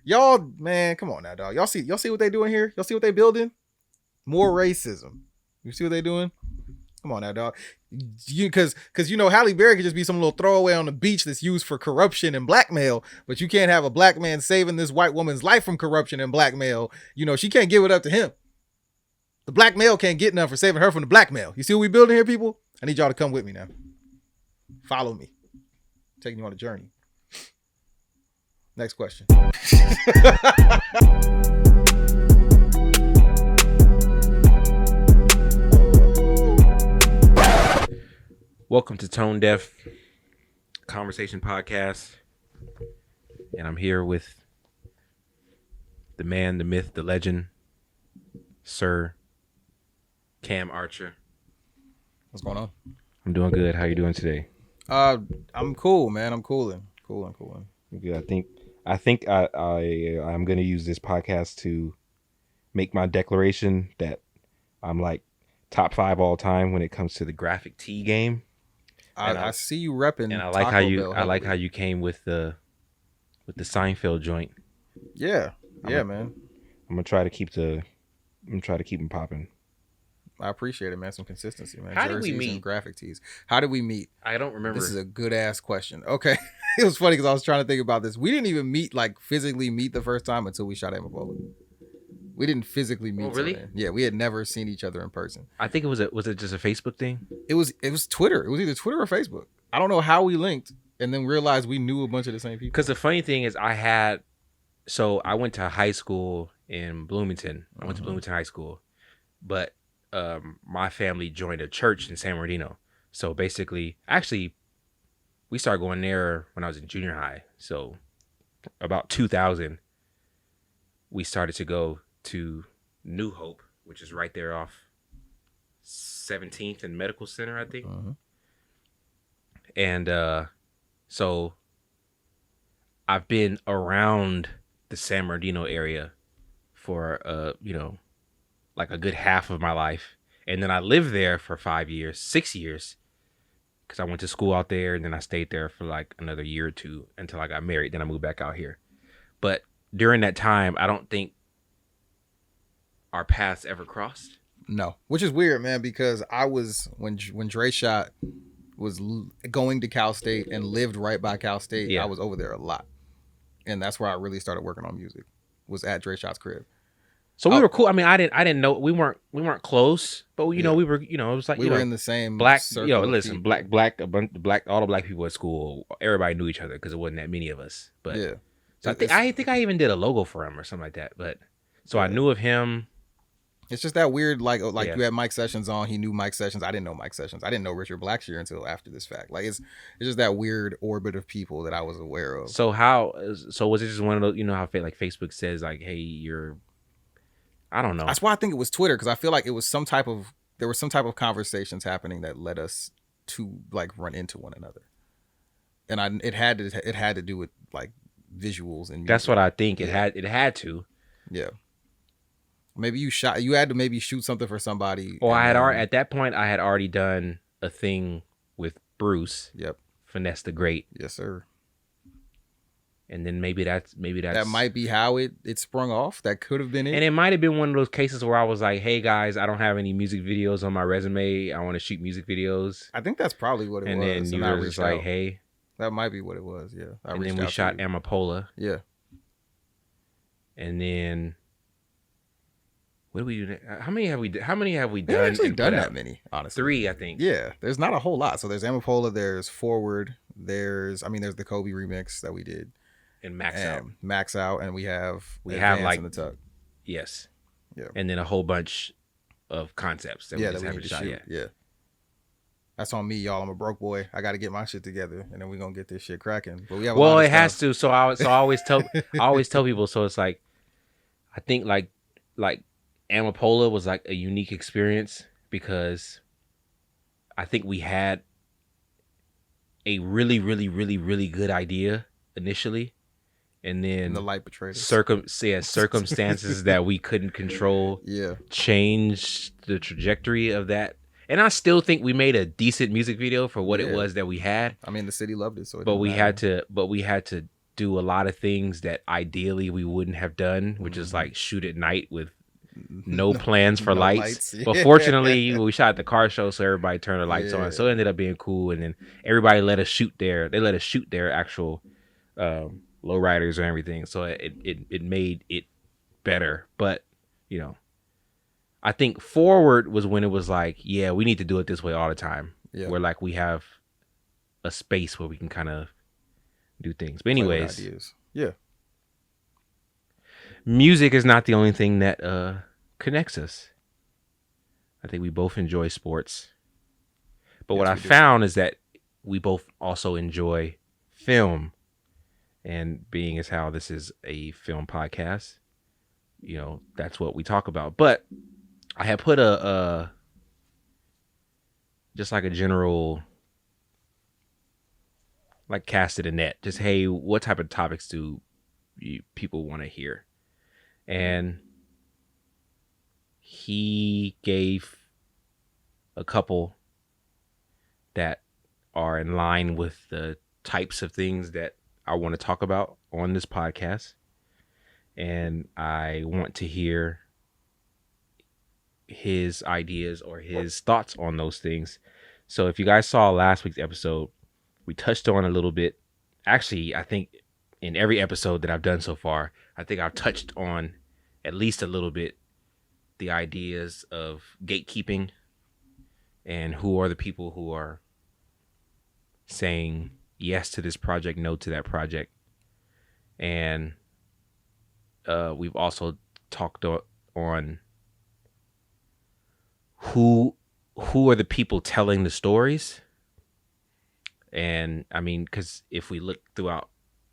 Y'all, man, come on now, dog. Y'all see what they doing here? Y'all see what they building? More racism. You see what they doing? Come on now, dog. Because Halle Berry could just be some little throwaway on the beach that's used for corruption and blackmail, but you can't have a black man saving this white woman's life from corruption and blackmail. She can't give it up to him. The black male can't get none for saving her from the blackmail. You see what we building here, people? I need y'all to come with me now. Follow me. I'm taking you on a journey. Next question. Welcome to Tone Deaf Conversation Podcast. And I'm here with the man, the myth, the legend, Sir Cam Archer. What's going on? I'm doing good. How you doing today? I'm cool, man. I'm cooling. Cooling. Good. I think I'm gonna use this podcast to make my declaration that I'm like top 5 all time when it comes to the graphic tee game. I see you repping. And I like how you came with the Seinfeld joint. Yeah, man. I'm gonna try to keep them popping. I appreciate it, man. Some consistency, man. How did we meet? And graphic tees. How did we meet? I don't remember. This is a good ass question. Okay, it was funny because I was trying to think about this. We didn't even physically meet the first time until we shot Ebola. We didn't physically meet. Oh, really? Yeah, we had never seen each other in person. I think was it just a Facebook thing? It was Twitter. It was either Twitter or Facebook. I don't know how we linked and then realized we knew a bunch of the same people. Because the funny thing is I went to high school in Bloomington. I went to Bloomington High School. But my family joined a church in San Bernardino. So basically, actually, we started going there when I was in junior high. So about 2000, we started to go to New Hope, which is right there off 17th and Medical Center, I think. And so I've been around the San Bernardino area for like a good half of my life. And then I lived there for 6 years, because I went to school out there, and then I stayed there for like another year or two until I got married. Then I moved back out here. But during that time, I don't think our paths ever crossed. No, which is weird, man, because I was, when Dre Shot was going to Cal State and lived right by Cal State, yeah. I was over there a lot. And that's where I really started working on music, was at Dre Shot's crib. So we were cool. I mean, I didn't know, we weren't close, but we were, it was like, we were in the same black, circle listen, black, all the black people at school, everybody knew each other because it wasn't that many of us. But yeah. So I think I even did a logo for him or something like that. But so I knew of him. It's just that weird, like you had Mike Sessions on. He knew Mike Sessions. I didn't know Mike Sessions. I didn't know Richard Blackshear until after this fact. Like it's just that weird orbit of people that I was aware of. So was it just one of those? You know how like Facebook says like, hey, I don't know. That's why I think it was Twitter, because I feel like it was there was some type of conversations happening that led us to like run into one another, and it had to do with like visuals and music. That's what I think it had to. Yeah. Maybe you had to maybe shoot something for somebody. Well, at that point I had already done a thing with Bruce. Yep. Finesse the Great. Yes, sir. And then maybe that's that might be how it sprung off. That could have been it. And it might have been one of those cases where I was like, hey guys, I don't have any music videos on my resume. I want to shoot music videos. I think that's probably what it was. And then you were just like, hey. That might be what it was, yeah. And then we shot Amapola. Yeah. And then what do we do? How many have we done? We haven't actually done that many, honestly. 3, I think. Yeah, there's not a whole lot. So there's Amapola, there's Forward, there's the Kobe remix that we did. And Max Out, and we have like in the Tuck. Yes. Yeah. And then a whole bunch of concepts that we haven't shot yet. Yeah. That's on me, y'all. I'm a broke boy. I got to get my shit together, and then we're gonna get this shit cracking. But we have it has to. So I always tell people. So it's like, I think like Amapola was like a unique experience because I think we had a really, really, really, really good idea initially. And then the light betrayed us. Circumstances that we couldn't control changed the trajectory of that. And I still think we made a decent music video for what it was that we had. I mean, the city loved it, so we had to do a lot of things that ideally we wouldn't have done, which is like shoot at night with no plans for no lights. lights. But fortunately, we shot at the car show, so everybody turned their lights on. So it Yeah. ended up being cool. And then everybody let us shoot their actual lowriders and everything. So it made it better. But you know, I think forward was when it was like, yeah, we need to do it this way all the time. Yeah. Where like we have a space where we can kind of do things. But Play with anyways, ideas. Yeah. music is not the only thing that connects us. I think we both enjoy sports. But what Yes, I we do. found is that we both also enjoy film. And being as how this is a film podcast, you know, that's what we talk about. But I had put a just like a general, like casted a net. Just, hey, what type of topics do people want to hear? And he gave a couple that are in line with the types of things that I want to talk about on this podcast. And I want to hear his ideas or his thoughts on those things. So if you guys saw last week's episode, we touched on a little bit. Actually, I think in every episode that I've done so far, I think I've touched on at least a little bit the ideas of gatekeeping and who are the people who are saying yes to this project, no to that project. And we've also talked on who are the people telling the stories. And I mean, because if we look throughout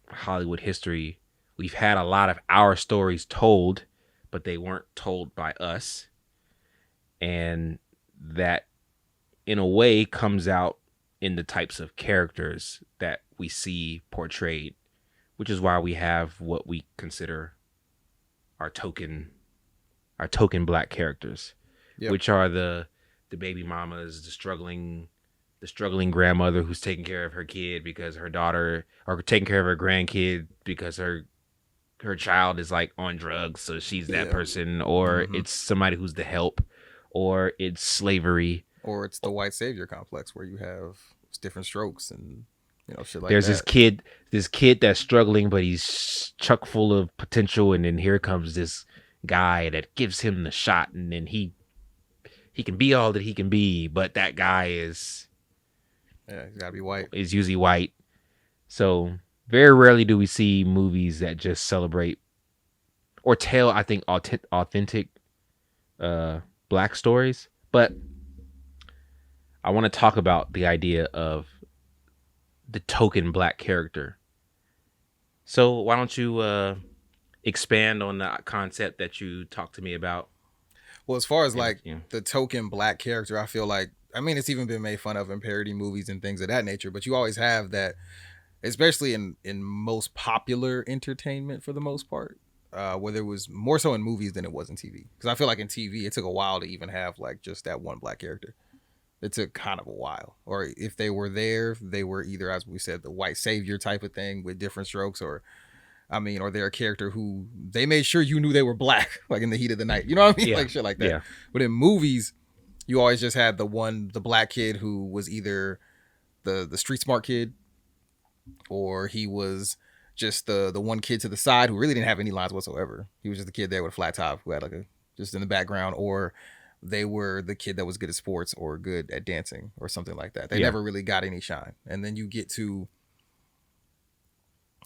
Hollywood history, we've had a lot of our stories told, but they weren't told by us. And that, in a way, comes out in the types of characters that we see portrayed, which is why we have what we consider our token black characters, Yep. which are the baby mamas, the struggling grandmother who's taking care of her kid because her daughter, or taking care of her grandkid because her child is like on drugs, so she's that person, or it's somebody who's the help, or it's slavery, or it's the white savior complex where you have different strokes and shit like there's that. this kid that's struggling, but he's chock full of potential, and then here comes this guy that gives him the shot, and then he can be all that he can be, but that guy is He's gotta be white. Is usually white. So very rarely do we see movies that just celebrate or tell, I think, authentic black stories. But I want to talk about the idea of the token black character. So why don't you expand on the concept that you talked to me about? Well, as far as Yeah. the token black character, I feel like, I mean, it's even been made fun of in parody movies and things of that nature, but you always have that, especially in most popular entertainment for the most part, whether it was more so in movies than it was in TV. Because I feel like in TV, it took a while to even have like just that one black character. It took kind of a while. Or if they were there, they were either, as we said, the white savior type of thing with different strokes, or they're a character who they made sure you knew they were black, like in the heat of the night. You know what I mean? Yeah. Like shit like that. Yeah. But in movies, you always just had the black kid who was either the street smart kid, or he was just the one kid to the side who really didn't have any lines whatsoever. He was just the kid there with a flat top who had like just in the background, or they were the kid that was good at sports or good at dancing or something like that. They never really got any shine. And then you get to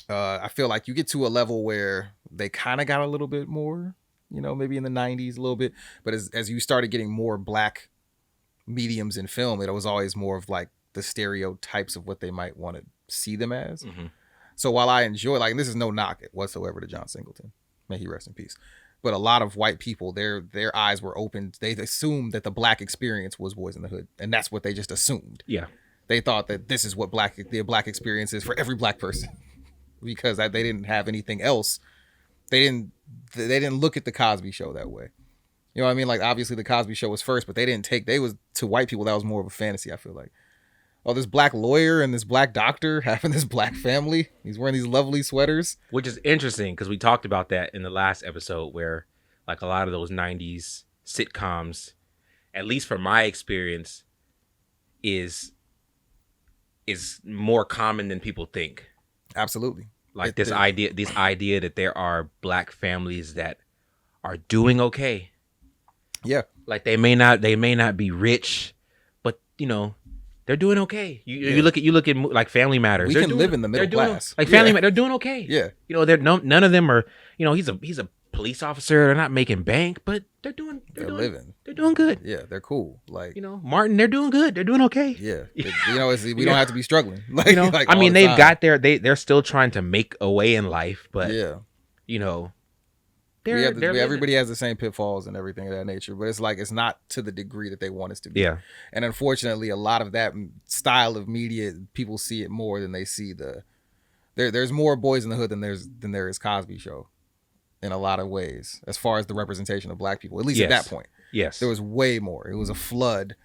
I feel like you get to a level where they kind of got a little bit more, maybe in the 90s a little bit. But as you started getting more black mediums in film, it was always more of like the stereotypes of what they might want to see them as. Mm-hmm. So while I enjoy, like, and this is no knock whatsoever to John Singleton, may he rest in peace, but a lot of white people, their eyes were opened. They assumed that the black experience was Boys in the Hood, and that's what they just assumed. Yeah. They thought that this is what the black experience is for every black person. Because they didn't have anything else. They didn't look at the Cosby Show that way. You know what I mean? Like, obviously the Cosby Show was first, but they was to white people, that was more of a fantasy, I feel like. Oh, this black lawyer and this black doctor having this black family. He's wearing these lovely sweaters. Which is interesting because we talked about that in the last episode where like a lot of those 90s sitcoms, at least from my experience, is more common than people think. Absolutely. Like this idea that there are black families that are doing okay. Yeah. Like they may not be rich, but you know, they're doing okay. You look at like Family Matters. We can live in the middle class. Like Family Matters, they're doing okay. Yeah. You know, none of them are. You know, he's a police officer. They're not making bank, but they're living. They're doing good. Yeah, they're cool. Like, you know, Martin, they're doing good. They're doing okay. Yeah. You know, we don't have to be struggling. Like, you know, like I mean, they've got they're still trying to make a way in life, but yeah, you know. Everybody has the same pitfalls and everything of that nature, but it's like it's not to the degree that they want us to be. Yeah. And unfortunately, a lot of that style of media, people see it more than they see there's more Boys in the Hood than there is Cosby Show in a lot of ways, as far as the representation of black people, at least at that point. Yes. There was way more. It was a flood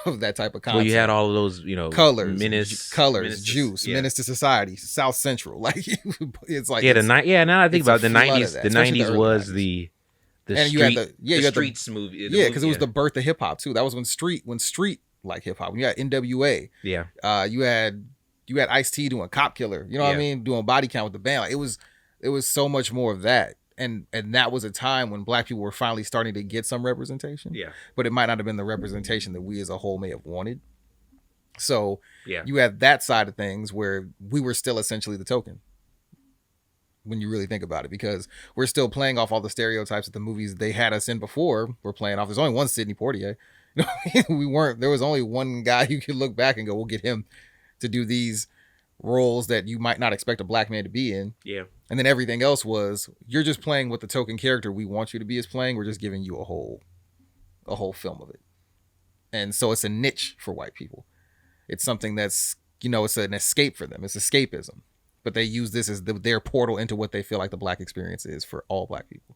of that type of content. Well, you had all of those, you know, Colors, Juice, Menace to Society, South Central. Like, it's like now I think about it, the 90s. The 90s was the streets movie. Yeah, because it was the birth of hip hop too. That was when street like hip hop. When you had NWA. Yeah. You had Ice-T doing Cop Killer. You know what I mean? Doing Body Count with the band. Like, it was so much more of that. And that was a time when black people were finally starting to get some representation. Yeah. But it might not have been the representation that we as a whole may have wanted. So yeah, you had that side of things where we were still essentially the token. When you really think about it, because we're still playing off all the stereotypes that the movies they had us in before we're playing off. There's only one Sidney Poitier. You know, there was only one guy you could look back and go, we'll get him to do these roles that you might not expect a black man to be in. Yeah. And then everything else was, you're just playing what the token character we want you to be as playing. We're just giving you a whole film of it. And so it's a niche for white people. It's something that's, you know, it's an escape for them. It's escapism. But they use this as their portal into what they feel like the black experience is for all black people.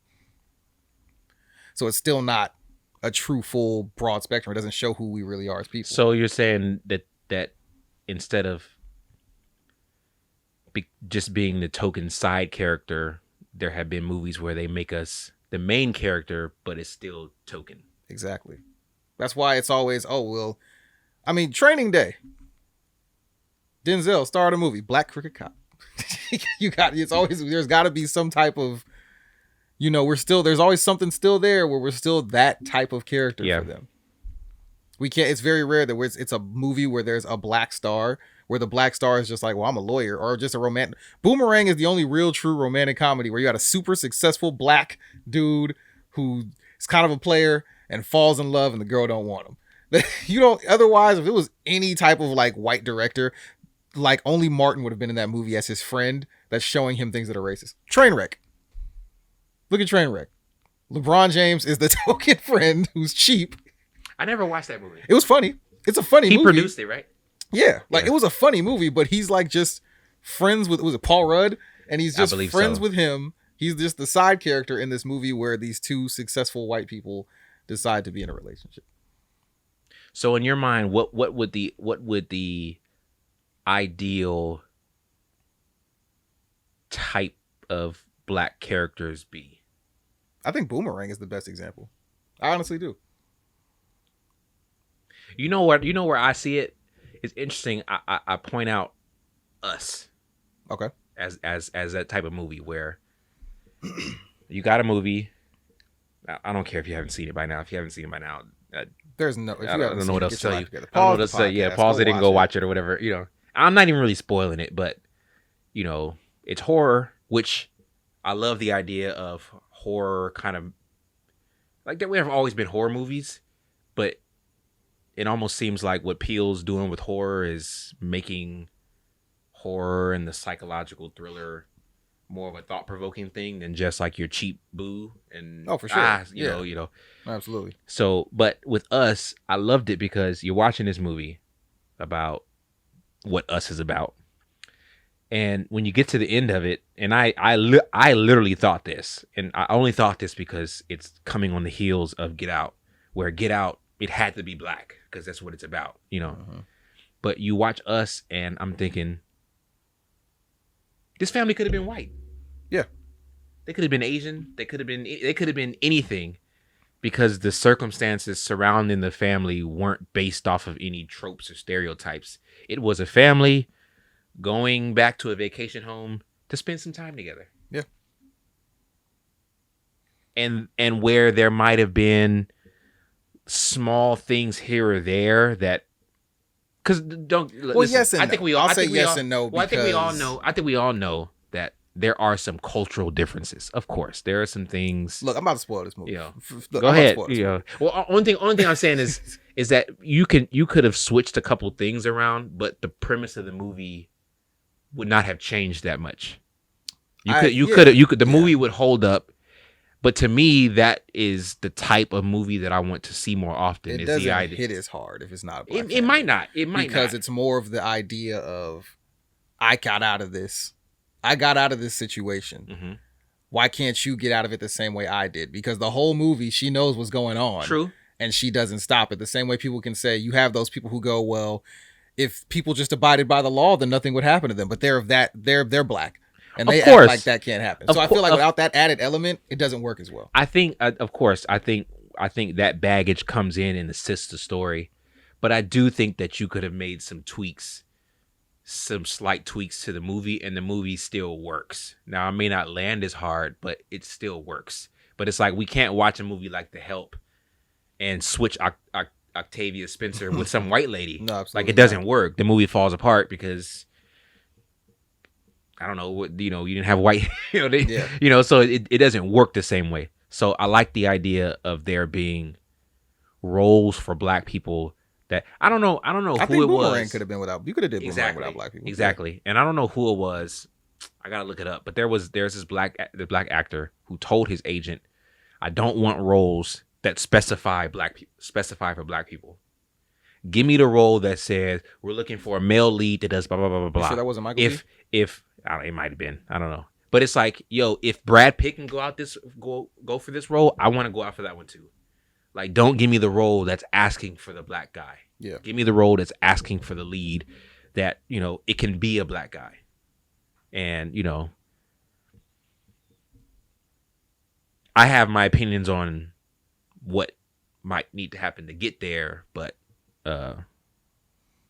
So it's still not a true, full, broad spectrum. It doesn't show who we really are as people. So you're saying that instead of just being the token side character, there have been movies where they make us the main character, but it's still token. Exactly. That's why it's always, Training Day. Denzel starred a movie, Black Cricket Cop. There's got to be some type of, you know, there's always something still there where we're still that type of character for them. It's very rare that it's a movie where there's a black star, where the black star is just like, well, I'm a lawyer, or just a romantic. Boomerang is the only real true romantic comedy where you got a super successful black dude who is kind of a player and falls in love and the girl don't want him. You don't, otherwise, if it was any type of like white director, like only Martin would have been in that movie as his friend that's showing him things that are racist. Trainwreck. Look at Trainwreck. LeBron James is the token friend who's cheap. I never watched that movie. It was funny. It's a funny movie. He produced it, right? Yeah. It was a funny movie, but he's like just friends with, was it Paul Rudd? And he's just friends with him. He's just the side character in this movie where these two successful white people decide to be in a relationship. So in your mind, what would the ideal type of black characters be? I think Boomerang is the best example. I honestly do. You know where I see it? It's interesting. I point out Us. Okay. As that type of movie where you got a movie. I don't care if you haven't seen it by now. If you haven't seen it by now, there's no. I don't know what else to tell you. I don't know what else to say. Yeah, pause it and go watch it or whatever. You know, I'm not even really spoiling it, but you know, it's horror, which I love the idea of horror. Kind of like there have always been horror movies, but it almost seems like what Peele's doing with horror is making horror and the psychological thriller more of a thought-provoking thing than just like your cheap boo and for sure. You know. Absolutely. So, but with Us, I loved it because you're watching this movie about what Us is about. And when you get to the end of it, and I literally thought this, and I only thought this because it's coming on the heels of Get Out, where Get Out, it had to be black because that's what it's about, you know. But you watch Us, and I'm thinking, this family could have been white. Yeah. They could have been Asian. They could have been anything, because the circumstances surrounding the family weren't based off of any tropes or stereotypes. It was a family going back to a vacation home to spend some time together. Yeah. And where there might have been small things here or there that, because yes and I think no. we all, I'll I say think we yes all, and no well, I think we all because- know. I think we all know that there are some cultural differences. Of course, there are some things. Look, I'm about to spoil this movie. Yeah. Look, Go I'm ahead. about to spoil this movie. Well, only thing I'm saying is that you could have switched a couple things around, but the premise of the movie would not have changed that much. The movie would hold up. But to me, that is the type of movie that I want to see more often. It doesn't hit as hard if it's not a black It might not. It might because not. it's more of the idea of I got out of this. I got out of this situation. Mm-hmm. Why can't you get out of it the same way I did? Because the whole movie, she knows what's going on. True. And she doesn't stop it. The same way people can say, you have those people who go, well, if people just abided by the law, then nothing would happen to them. But they're black. And they act like that can't happen. So I feel like without that added element, it doesn't work as well. I think, of course, I think that baggage comes in and assists the story. But I do think that you could have made some slight tweaks to the movie, and the movie still works. Now, it may not land as hard, but it still works. But it's like, we can't watch a movie like The Help and switch Octavia Spencer with some white lady. No, absolutely like, it doesn't work. The movie falls apart because, I don't know, what, you didn't have white, so it doesn't work the same way. So I like the idea of there being roles for black people that I don't know I who think it Boomerang was. could have been without. You could have did Boomerang without black people. Exactly. Yeah. And I don't know who it was. I gotta look it up. But there's this black actor who told his agent, I don't want roles that specify for black people. Give me the role that says we're looking for a male lead that does blah blah blah blah blah. You sure that wasn't Michael B? If I don't know, it might have been. I don't know. But it's like, yo, if Brad Pitt can go for this role, I want to go out for that one too. Like, don't give me the role that's asking for the black guy. Yeah. Give me the role that's asking for the lead that, it can be a black guy. And, I have my opinions on what might need to happen to get there, but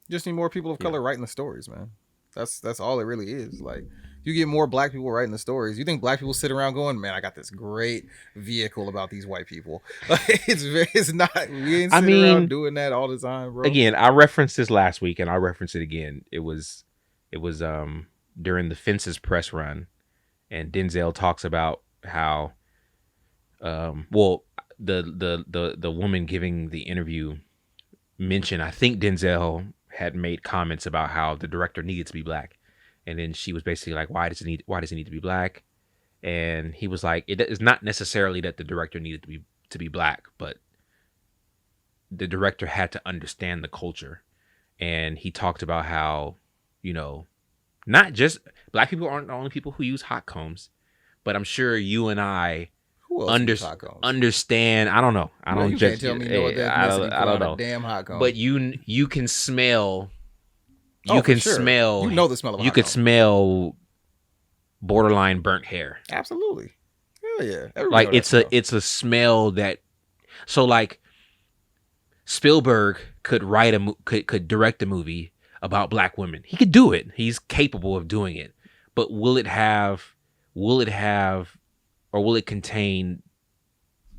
just need more people of color writing the stories, man. That's all it really is. Like, you get more black people writing the stories. You think black people sit around going, "Man, I got this great vehicle about these white people." It's not. We ain't sitting around doing that all the time, bro. Again, I referenced this last week, and I'll reference it again. It was during the Fences press run, and Denzel talks about how, the woman giving the interview mentioned, I think Denzel had made comments about how the director needed to be black. And then she was basically like, why does he need to be black? And he was like, it is not necessarily that the director needed to be black, but the director had to understand the culture. And he talked about how, not just black people aren't the only people who use hot combs, but I'm sure you and I understand. I don't know. I don't. You can't tell me no other ethnicity. I don't know. A damn hot comb. But you can smell. You can smell. You know the smell of. You could smell borderline burnt hair. Absolutely. Hell yeah. Like, it's a smell that. So like, Spielberg could could direct a movie about black women. He could do it. He's capable of doing it. But will it contain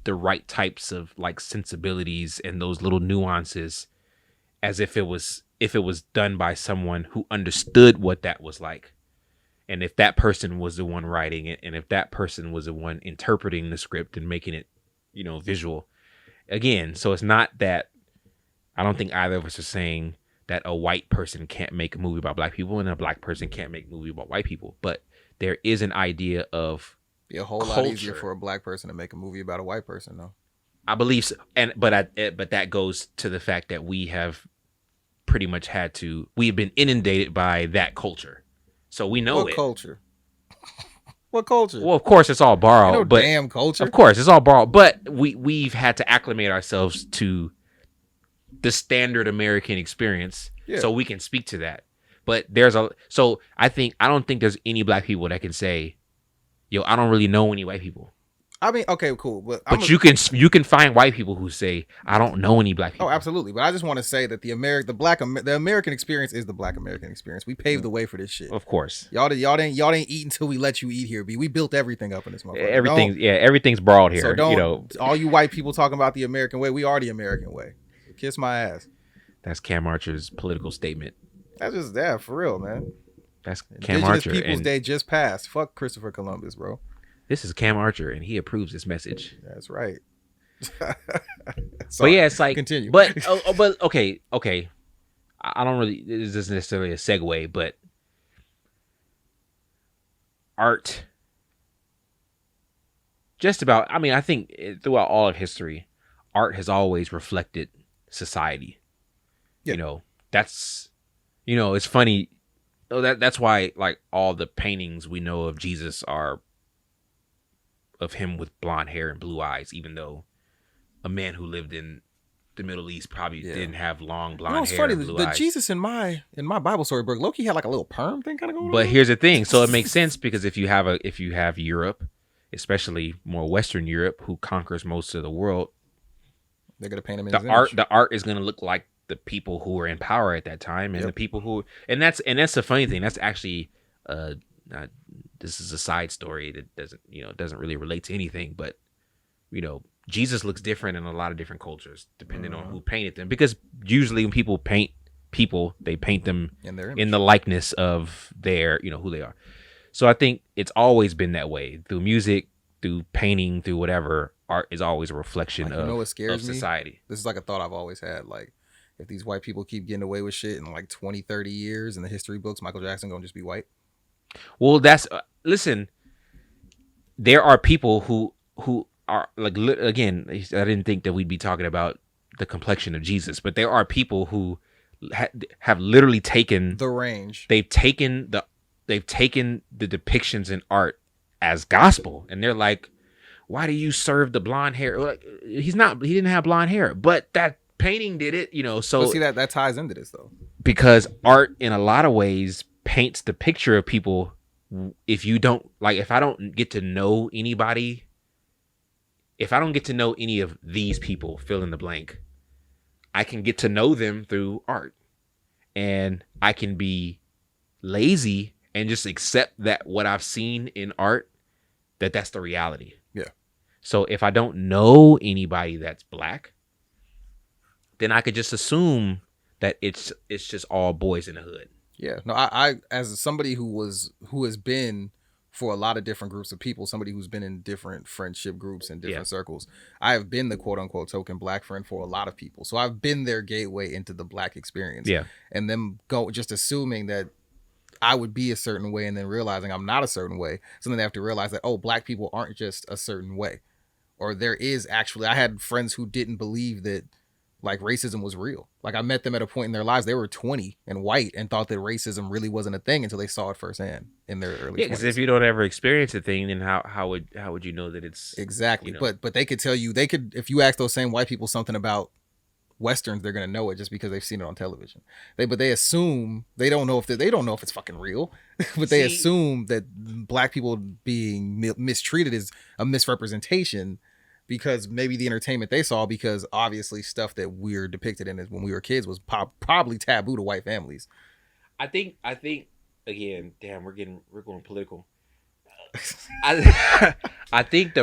the right types of like sensibilities and those little nuances, as if it was done by someone who understood what that was like? And if that person was the one writing it, and if that person was the one interpreting the script and making it, visual. Again, so it's not that, I don't think either of us are saying that a white person can't make a movie about black people and a black person can't make a movie about white people. But there is an idea of be a whole lot easier for a black person to make a movie about a white person, though. I believe so. But that goes to the fact that we have pretty much we have been inundated by that culture. So we know what culture? What culture? Well, of course, it's all borrowed. But damn culture. Of course, it's all borrowed. But we've had to acclimate ourselves to the standard American experience. Yeah. So we can speak to that. But I don't think there's any black people that can say, yo, I don't really know any white people. I mean, okay, cool, but But you can find white people who say, I don't know any black people. oh, absolutely. But I just want to say that the American experience is the Black American experience. We paved the way for this shit. Of course. Y'all didn't eat until we let you eat here, B. We built everything up in this motherfucker. Everything's broad here. So don't, you know, all you white people talking about the American way, we are the American way. Kiss my ass. That's Cam Archer's political statement. That's just that for real, man. That's Cam Indigenous Archer. Peoples Day just passed. Fuck Christopher Columbus, bro. This is Cam Archer, and he approves this message. That's right. But yeah, it's like continue. But okay. I don't really. This isn't necessarily a segue, but art. Just about. I mean, I think throughout all of history, art has always reflected society. Yeah. You know, that's. You know, it's funny. That's why, like, all the paintings we know of Jesus are of him with blonde hair and blue eyes, even though a man who lived in the Middle East probably didn't have long blonde hair. It's funny. And blue The eyes. Jesus in my Bible story book, Loki had like a little perm thing kind of going on. But here's the thing. So it makes sense because if you have Europe, especially more Western Europe, who conquers most of the world, they're gonna paint him in the art is gonna look like the people who were in power at that time, and the people who and that's the funny thing. That's actually this is a side story that doesn't really relate to anything, but Jesus looks different in a lot of different cultures depending on who painted them, because usually when people paint people, they paint them in the likeness of their who they are. So I think it's always been that way through music, through painting, through whatever. Art is always a reflection of society. This is like a thought I've always had. Like, if these white people keep getting away with shit in like 20, 30 years in the history books, Michael Jackson gonna just be white? Well, that's listen. There are people who are like, again, I didn't think that we'd be talking about the complexion of Jesus, but there are people who have literally taken the range. They've taken the depictions in art as gospel, and they're like, why do you serve the blonde hair? Like, he didn't have blonde hair, but that painting did it, so but see, that ties into this though, because art in a lot of ways paints the picture of people. If I don't get to know anybody, if I don't get to know any of these people, fill in the blank, I can get to know them through art, and I can be lazy and just accept that what I've seen in art, that's the reality. Yeah. So if I don't know anybody that's black, then I could just assume that it's just all boys in the hood. Yeah. No, I as somebody who has been for a lot of different groups of people, somebody who's been in different friendship groups and different circles, I have been the quote unquote token black friend for a lot of people. So I've been their gateway into the black experience. Yeah. And them just assuming that I would be a certain way and then realizing I'm not a certain way. So then they have to realize that, oh, black people aren't just a certain way. Or there is actually, I had friends who didn't believe that like racism was real. Like, I met them at a point in their lives, they were 20 and white and thought that racism really wasn't a thing until they saw it firsthand in their early 20s. Yeah, because if you don't ever experience a thing, then how would you know that it's exactly? But they could tell you, if you ask those same white people something about Westerns, they're gonna know it just because they've seen it on television. They assume they don't know if it's fucking real, but they assume that black people being mistreated is a misrepresentation because maybe the entertainment they saw, because obviously stuff that we're depicted in when we were kids was probably taboo to white families. I think again, damn, we're going political. I think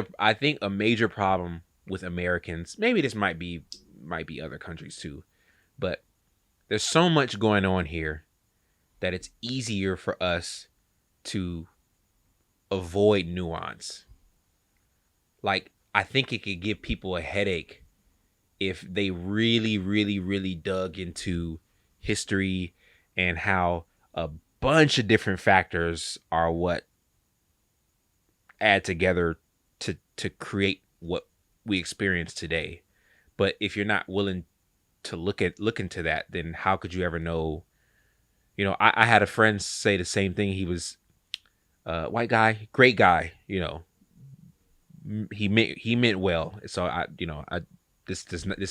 a major problem with Americans, maybe this might be other countries too, but there's so much going on here that it's easier for us to avoid nuance. Like, I think it could give people a headache if they really, really, really dug into history and how a bunch of different factors are what add together to create what we experience today. But if you're not willing to look into that, then how could you ever know? I had a friend say the same thing. He was white guy, great guy, he meant well. So this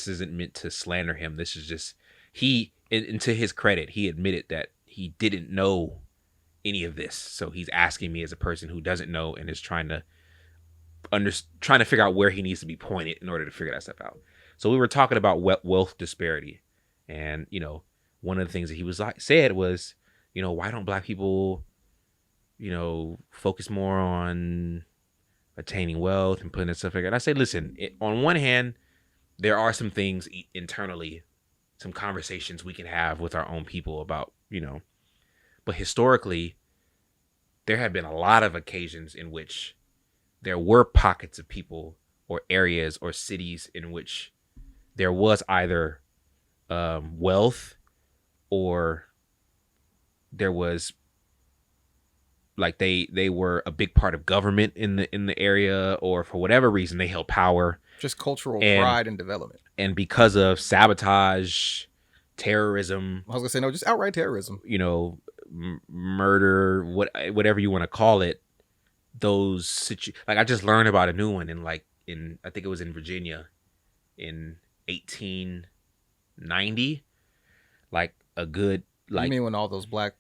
isn't meant to slander him. This is just, he and to his credit, he admitted that he didn't know any of this. So he's asking me as a person who doesn't know and is trying to figure out where he needs to be pointed in order to figure that stuff out. So we were talking about wealth disparity, and one of the things that he was said was, why don't black people, focus more on attaining wealth and putting that stuff together? And I say, listen, on one hand, there are some things internally, some conversations we can have with our own people about, but historically, there have been a lot of occasions in which there were pockets of people or areas or cities in which there was either wealth, or there was like they were a big part of government in the area, or for whatever reason they held power. Just cultural pride and development. And because of sabotage, terrorism, I was gonna say, no, just outright terrorism. Murder, whatever you want to call it. Like I just learned about a new one in I think it was in Virginia in 1890. Like a good, like, you mean when all those they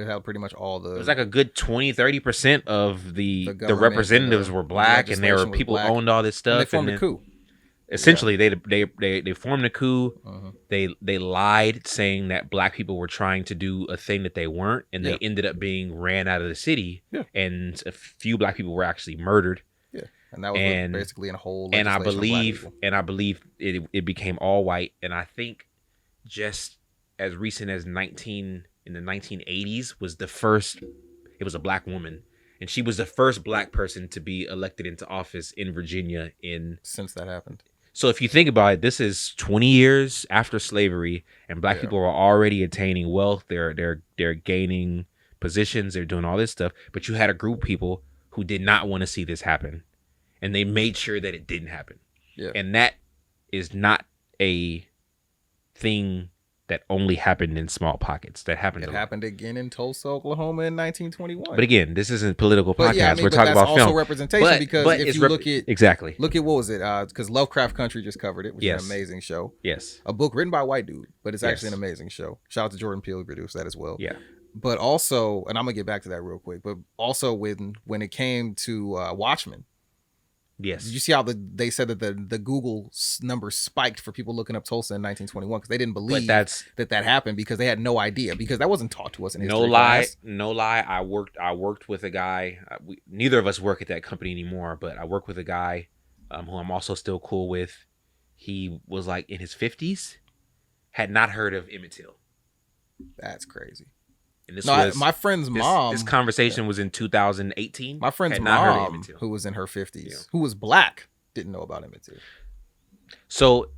had pretty much all the, it was like a good 20-30% of the representatives were black, and there were people who owned all this stuff, and they formed a coup. Essentially, they formed a coup. Uh-huh. They lied, saying that black people were trying to do a thing that they weren't, and they ended up being ran out of the city. Yeah. And a few black people were actually murdered. Yeah, and that was basically in a whole. And I believe it became all white. And I think just as recent as in the 1980s was the first. It was a black woman. And she was the first black person to be elected into office in Virginia since that happened. So if you think about it, this is 20 years after slavery, and black people are already attaining wealth. They're gaining positions. They're doing all this stuff. But you had a group of people who did not want to see this happen, and they made sure that it didn't happen. Yeah. And that is not a thing that only happened in small pockets. That happened. It happened again in Tulsa, Oklahoma, in 1921. But again, this isn't a political podcast. Yeah, we're talking about film. Also representation, because if you look at look at what was it? Because Lovecraft Country just covered it, which is an amazing show. Yes, a book written by a white dude, but it's actually an amazing show. Shout out to Jordan Peele, who produced that as well. Yeah. But also, and I'm gonna get back to that real quick. But also, when it came to Watchmen. Yes. Did you see how they said that the Google numbers spiked for people looking up Tulsa in 1921 because they didn't believe that happened, because they had no idea, because that wasn't taught to us in history class. No lie. I worked with a guy. Neither of us work at that company anymore, but I worked with a guy who I'm also still cool with. He was like in his 50s, had not heard of Emmett Till. That's crazy. And my friend's mom. This conversation was in 2018. My friend's mom, who was in her 50s, who was black, didn't know about Emmett Till. So,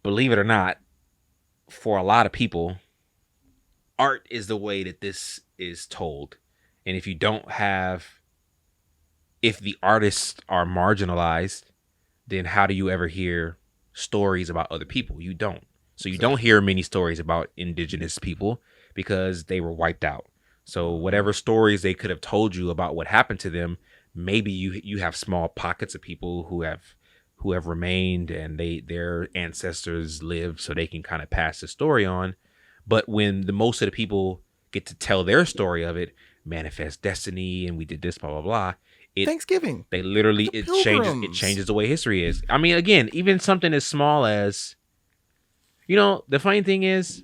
believe it or not, for a lot of people, art is the way that this is told. And if the artists are marginalized, then how do you ever hear stories about other people? You don't. So you don't hear many stories about indigenous people because they were wiped out. So whatever stories they could have told you about what happened to them, maybe you have small pockets of people who have remained, and their ancestors lived, so they can kind of pass the story on. But when the most of the people get to tell their story of it, manifest destiny, and we did this, blah blah blah. Thanksgiving. They literally it changes the way history is. I mean, again, even something as small as, the funny thing is,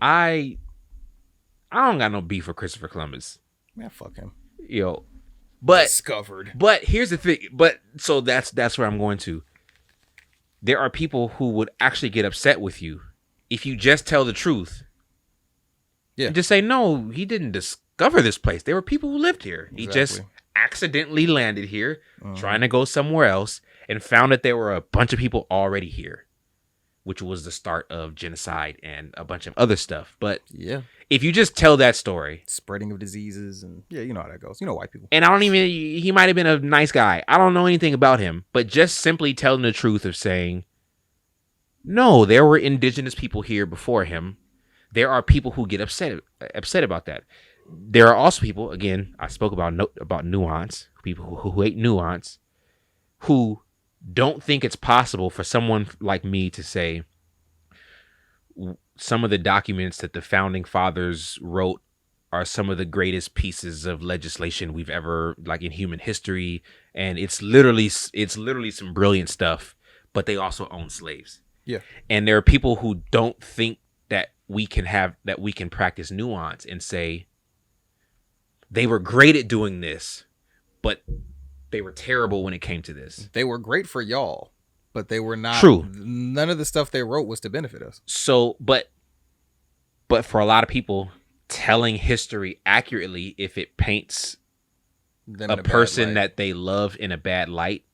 I don't got no beef with Christopher Columbus. Man, fuck him. But discovered. But here's the thing. So that's where I'm going to. There are people who would actually get upset with you if you just tell the truth. Yeah. And just say, no, he didn't discover this place. There were people who lived here. Exactly. He just accidentally landed here, trying to go somewhere else, and found that there were a bunch of people already here, which was the start of genocide and a bunch of other stuff. But if you just tell that story, spreading of diseases, and you know how that goes. White people. And he might have been a nice guy. I don't know anything about him, but just simply telling the truth of saying, no, there were indigenous people here before him. There are people who get upset about that. There are also people, again, I spoke about nuance, people who hate nuance, who don't think it's possible for someone like me to say, some of the documents that the founding fathers wrote are some of the greatest pieces of legislation we've ever, like, in human history, and it's literally some brilliant stuff. But they also own slaves. Yeah. And there are people who don't think that we can practice nuance and say they were great at doing this, but they were terrible when it came to this. They were great for y'all, but they were not. True. None of the stuff they wrote was to benefit us. So, but for a lot of people, telling history accurately, if it paints Them a in bad person light. that they love in a bad light.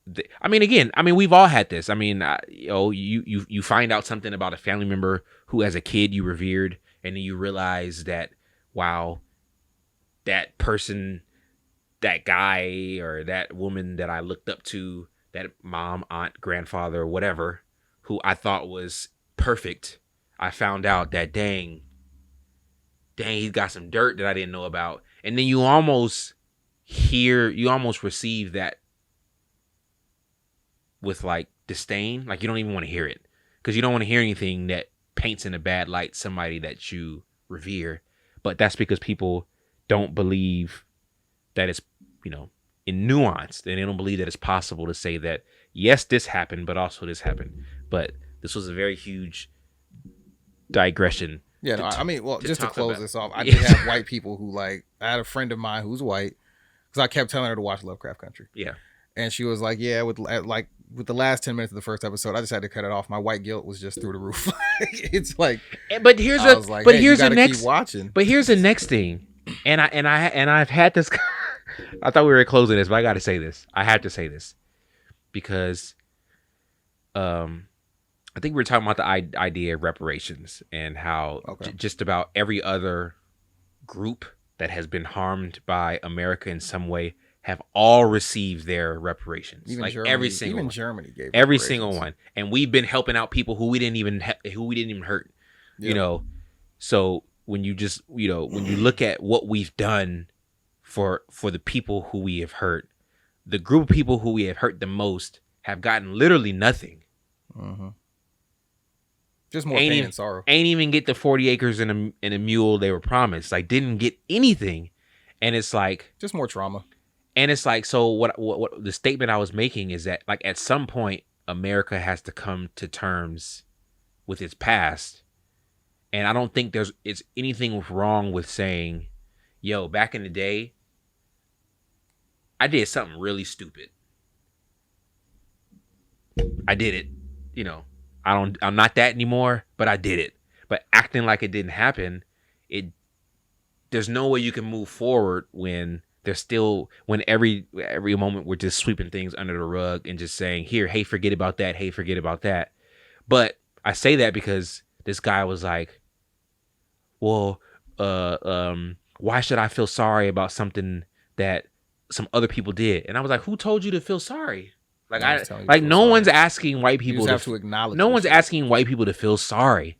We've all had this. You find out something about a family member who, as a kid, you revered, and then you realize that, wow, that person, that guy, or that woman that I looked up to, that mom, aunt, grandfather, whatever, who I thought was perfect, I found out that dang, he's got some dirt that I didn't know about. And then you almost receive that with, like, disdain. Like, you don't even want to hear it, because you don't want to hear anything that paints in a bad light somebody that you revere. But that's because people don't believe that it's, in nuance, and they don't believe that it's possible to say that, yes, this happened, but also this happened. But this was a very huge digression. Yeah, no, just to close about this off, I did have white people who, like, I had a friend of mine who's white, because I kept telling her to watch Lovecraft Country. Yeah. And she was like, yeah, with the last 10 minutes of the first episode, I just had to cut it off. My white guilt was just through the roof. It's like, but here's the next, keep watching. But here's the next thing. And I've had this, I thought we were closing this, but I got to say this. I had to say this because, I think we were talking about the idea of reparations and how just about every other group that has been harmed by America in some way have all received their reparations. Even like Germany, every single even one. Germany gave every single one, and we've been helping out people who we didn't even hurt. Yeah. So when you look at what we've done for the people who we have hurt, the group of people who we have hurt the most have gotten literally nothing. Mm-hmm. Just more pain and sorrow. Ain't even get the 40 acres and a mule they were promised. Like, didn't get anything, and it's like just more trauma. And it's like, so what the statement I was making is that, like, at some point America has to come to terms with its past, and I don't think it's anything wrong with saying, yo, back in the day, I did something really stupid. I did it, I'm not that anymore, but I did it. But acting like it didn't happen, there's no way you can move forward when every moment we're just sweeping things under the rug and just saying, hey, forget about that. Hey, forget about that. But I say that because this guy was like, well, why should I feel sorry about something that some other people did? And I was like, who told you to feel sorry? No one's asking white people to acknowledge. No one's asking white people to feel sorry.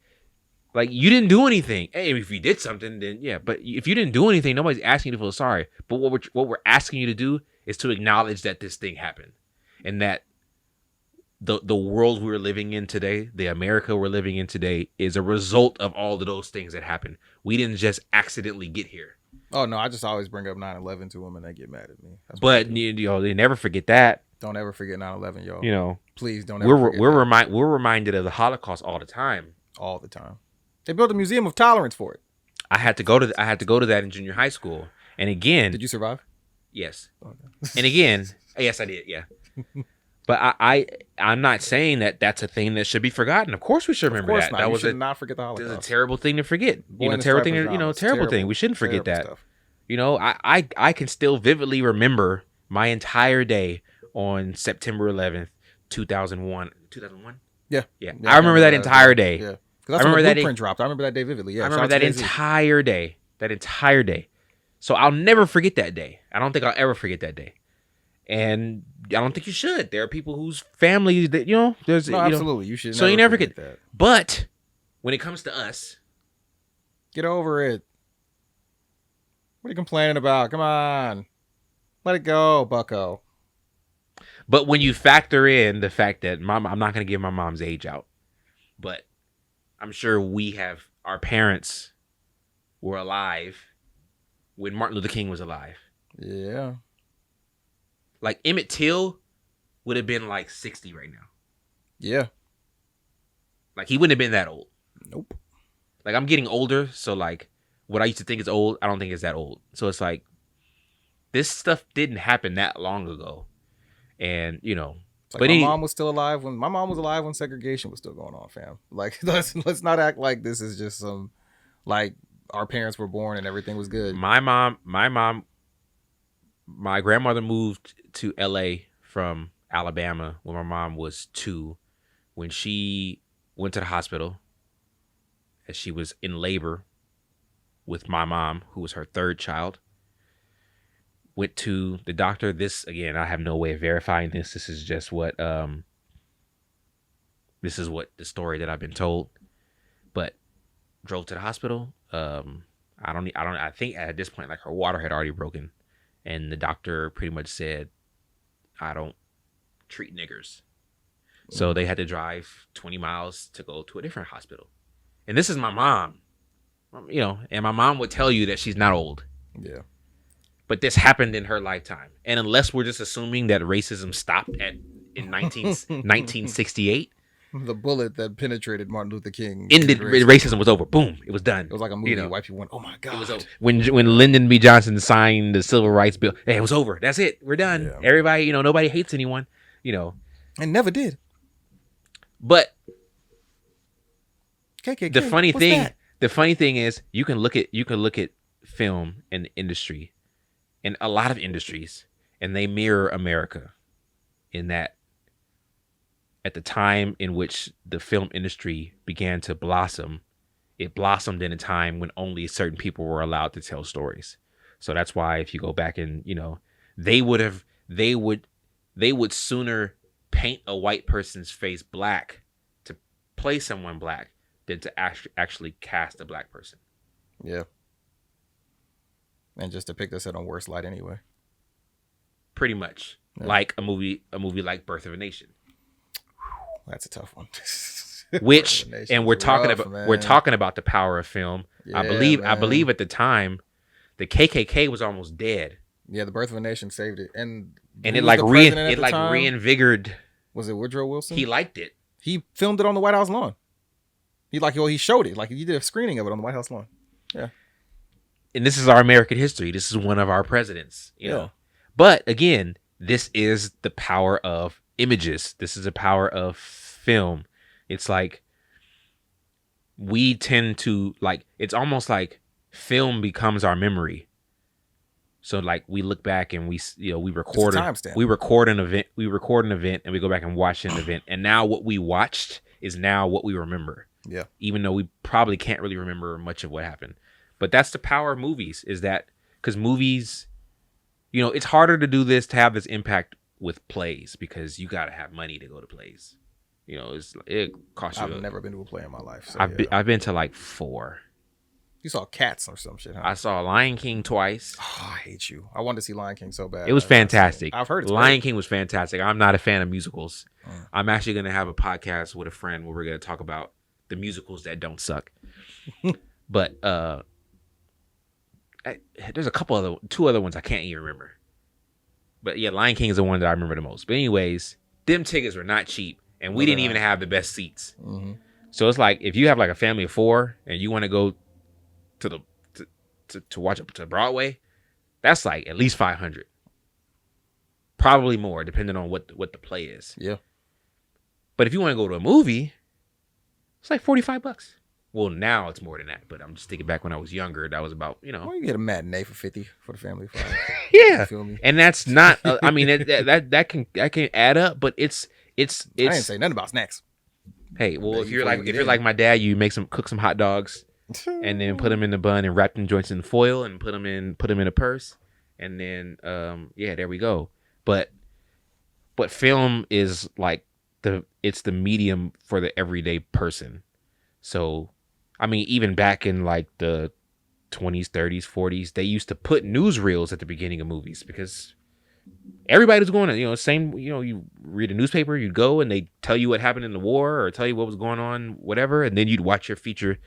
Like, you didn't do anything. Hey, if you did something, then yeah. But if you didn't do anything, nobody's asking you to feel sorry. But what we're asking you to do is to acknowledge that this thing happened, and that the world we're living in today, the America we're living in today, is a result of all of those things that happened. We didn't just accidentally get here. Oh no, I just always bring up 9/11 to them and they get mad at me. But they never forget that. Don't ever forget 9/11, y'all. Please don't. We're reminded of the Holocaust all the time. All the time. They built a museum of tolerance for it. I had to go to that in junior high school. And again, did you survive? Yes. Okay. And again, yes, I did. Yeah. But I'm not saying that that's a thing that should be forgotten. Of course, we should remember that. Not. That you was should not forget the Holocaust. It's a terrible thing to forget. Terrible thing. We shouldn't forget that. Stuff. I can still vividly remember my entire day on September 11th, 2001. 2001? Yeah. I remember that entire day. Yeah. Because that's when the blueprint dropped. I remember that day vividly. Yeah. I remember that entire day. That entire day. So I'll never forget that day. I don't think I'll ever forget that day. And I don't think you should. There are people whose families that, there's... No, absolutely. You should so you never forget that. But when it comes to us... Get over it. What are you complaining about? Come on. Let it go, bucko. But when you factor in the fact that I'm not going to give my mom's age out, but I'm sure our parents were alive when Martin Luther King was alive. Yeah. Like Emmett Till would have been like 60 right now. Yeah. Like he wouldn't have been that old. Nope. Like I'm getting older, so like what I used to think is old, I don't think it's that old. So it's like this stuff didn't happen that long ago, and It's like but my mom was still alive when segregation was still going on, fam. Like let's not act like this is just some like our parents were born and everything was good. My grandmother moved to L.A. from Alabama when my mom was 2. When she went to the hospital, as she was in labor with my mom, who was her 3rd child. Went to the doctor. This again, I have no way of verifying this. This is just what the story that I've been told. But drove to the hospital. I think at this point, like her water had already broken, and the doctor pretty much said, "I don't treat niggers." So they had to drive 20 miles to go to a different hospital. And this is my mom, and my mom would tell you that she's not old. Yeah. But this happened in her lifetime. And unless we're just assuming that racism stopped in 1968. The bullet that penetrated Martin Luther King ended, racism was over. Boom. It was done. It was like a movie. White people went, oh my God. It was over. When Lyndon B. Johnson signed the Civil Rights Bill, hey, it was over. That's it. We're done. Yeah. Everybody, nobody hates anyone, And never did. But KKK, the funny thing is you can look at film and industry and a lot of industries, and they mirror America in that at the time in which the film industry began to blossom, it blossomed in a time when only certain people were allowed to tell stories. So that's why if you go back and, they would sooner paint a white person's face black to play someone black than to actually cast a black person. Yeah. And just depict us in a worse light anyway. Pretty much. Yeah. Like a movie like Birth of a Nation. That's a tough one. Which, and we're talking about the power of film. Yeah, I believe at the time the KKK was almost dead. Yeah, the Birth of a Nation saved it. And it reinvigorated. Was it Woodrow Wilson? He liked it. He filmed it on the White House lawn. He showed it. Like he did a screening of it on the White House lawn. Yeah. And this is our American history. This is one of our presidents, you know. But again, this is the power of images. This is the power of film. It's like we tend to it's almost like film becomes our memory. So like we look back and we record an event and we go back and watch an event, and now what we watched is now what we remember. Yeah. Even though we probably can't really remember much of what happened. But that's the power of movies, is that because movies, it's harder to do this, to have this impact with plays, because you got to have money to go to plays. It costs you. I've never been to a play in my life. So I've been to like 4. You saw Cats or some shit, huh? I saw Lion King twice. Oh, I hate you. I wanted to see Lion King so bad. It was fantastic. I've heard Lion King was fantastic. I'm not a fan of musicals. I'm actually going to have a podcast with a friend where we're going to talk about the musicals that don't suck. But there's two other ones I can't even remember. But yeah, Lion King is the one that I remember the most. But anyways, them tickets were not cheap, and we didn't even have the best seats. Mm-hmm. So it's like if you have like a family of 4 and you want to go to watch it to Broadway, that's like at least $500, probably more depending on what the play is. Yeah. But if you want to go to a movie, it's like $45. Well, now it's more than that, but I'm just thinking back when I was younger, that was about, Well, you get a matinee for $50 for the family. Yeah. You feel me? And that's not, I mean, that can add up, but it's. I didn't say nothing about snacks. Hey, well, if you're like my dad, you cook some hot dogs and then put them in the bun and wrap them joints in foil and put them in a purse. And then, there we go. But film is like it's the medium for the everyday person. So, I mean, even back in like the 20s, 30s, 40s, they used to put newsreels at the beginning of movies because Everybody was going to, same, you read a newspaper, you'd go and they tell you what happened in the war or tell you what was going on, whatever, and then you'd watch your feature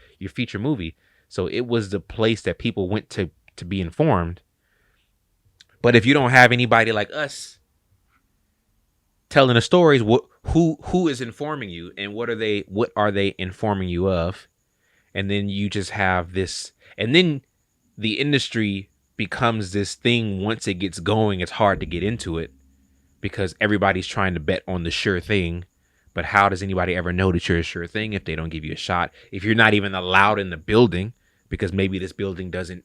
movie. So it was the place that people went to be informed. But if you don't have anybody like us telling the stories, who is informing you and what are they informing you of? And then you just have this, and then the industry becomes this thing. Once it gets going, it's hard to get into it because everybody's trying to bet on the sure thing. But how does anybody ever know that you're a sure thing if they don't give you a shot? If you're not even allowed in the building because maybe this building doesn't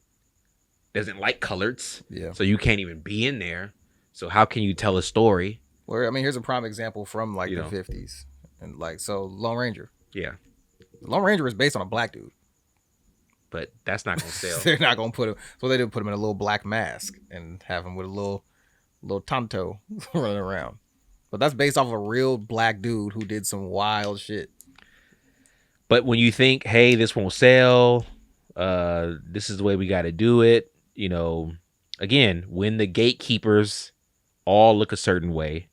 like coloreds, so you can't even be in there. So how can you tell a story? Well, I mean, here's a prime example from like the 50s, and like so Lone Ranger. Yeah, Lone Ranger is based on a black dude. But that's not gonna sell. They're not gonna put him. So they did put him in a little black mask and have him with a little tonto running around. But that's based off of a real black dude who did some wild shit. But when you think, hey, this won't sell, this is the way we got to do it. Again, when the gatekeepers all look a certain way,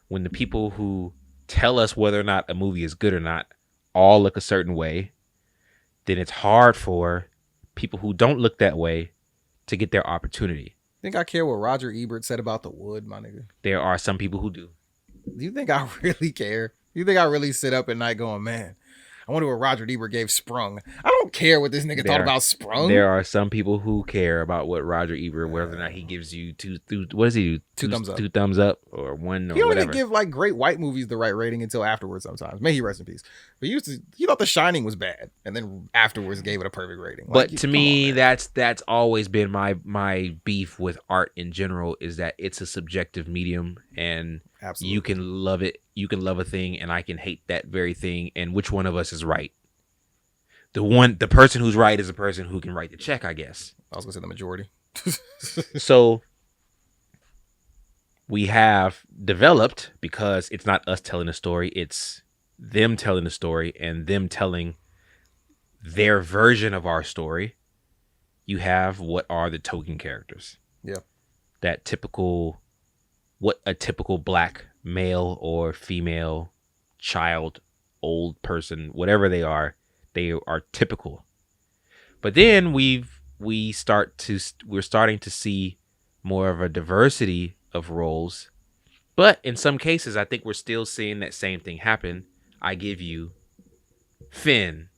when the people who tell us whether or not a movie is good or not all look a certain way, then it's hard for people who don't look that way to get their opportunity. Think I care what Roger Ebert said about The Wood, my nigga? There are some people who do. Do you think I really care? Do you think I really sit up at night going, man, I wonder what Roger Ebert gave Sprung? I don't care what this nigga thought about Sprung. There are some people who care about what Roger Ebert, whether or not he gives you what does he do? Two thumbs up. 2 thumbs up or 1 or he don't whatever. even give like great white movies the right rating until afterwards sometimes. May he rest in peace. But he thought The Shining was bad and then afterwards gave it a perfect rating. But to me, that's always been my beef with art in general, is that it's a subjective medium and Absolutely. You can love it. You can love a thing and I can hate that very thing. And which one of us is right? The person who's right is the person who can write the check, I guess. I was gonna say the majority. So we have developed, because it's not us telling the story, it's them telling the story and them telling their version of our story. You have what are the token characters. Yeah. What a typical black male or female, child, old person, whatever they are typical. But then we're starting to see more of a diversity of roles. But in some cases, I think we're still seeing that same thing happen. I give you Finn.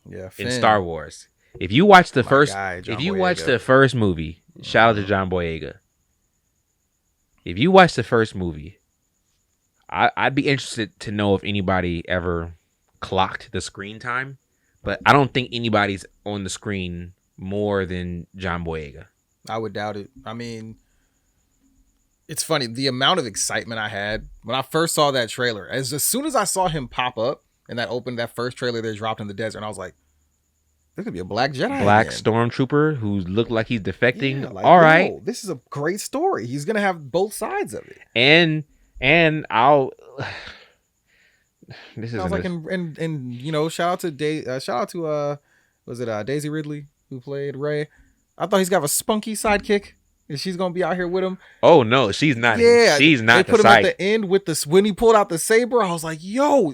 Yeah, Finn. In Star Wars. If you watch the first movie, shout out to John Boyega. If you watch the first movie, I'd be interested to know if anybody ever clocked the screen time, but I don't think anybody's on the screen more than John Boyega. I would doubt it. I mean, it's funny, the amount of excitement I had when I first saw that trailer. As soon as I saw him pop up in that first trailer they dropped in the desert, and I was like, there could be a black Jedi. Black stormtrooper who looked like he's defecting. Yeah, all right. This is a great story. He's going to have both sides of it. And I'll... This is like, and shout out to Daisy Ridley who played Rey. I thought he's got a spunky sidekick, and she's gonna be out here with him. Oh no, she's not. Yeah, she's not. They put him at the end with when he pulled out the saber. I was like, yo,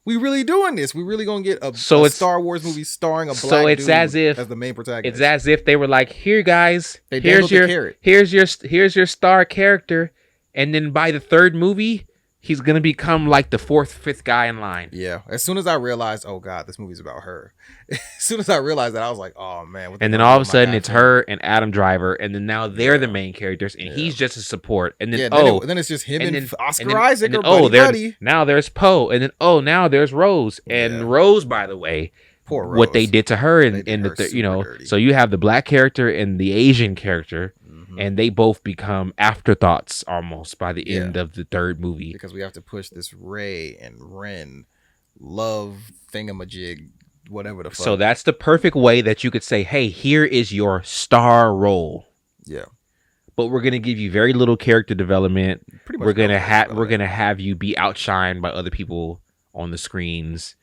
we really doing this. We really gonna get a Star Wars movie starring a black dude as the main protagonist. It's as if they were like, here guys, here's your star character, and then by the third movie, he's going to become like the 4th, 5th guy in line. Yeah. As soon as I realized, oh God, this movie's about her. As soon as I realized that, I was like, oh man. And then all of a sudden it's her and Adam Driver. And then now they're the main characters and he's just a support. And then, then it's just him and Oscar Isaac or buddy. Now there's Poe. And then, now there's Rose. And Rose, by the way, poor Rose. What they did to her dirty. So you have the black character and the Asian character. And they both become afterthoughts almost by the end of the third movie. Because we have to push this Rey and Ren love thingamajig, whatever the fuck. So that's the perfect way that you could say, hey, here is your star role. Yeah. But we're gonna give you very little character development. We're gonna have you be outshined by other people on the screens.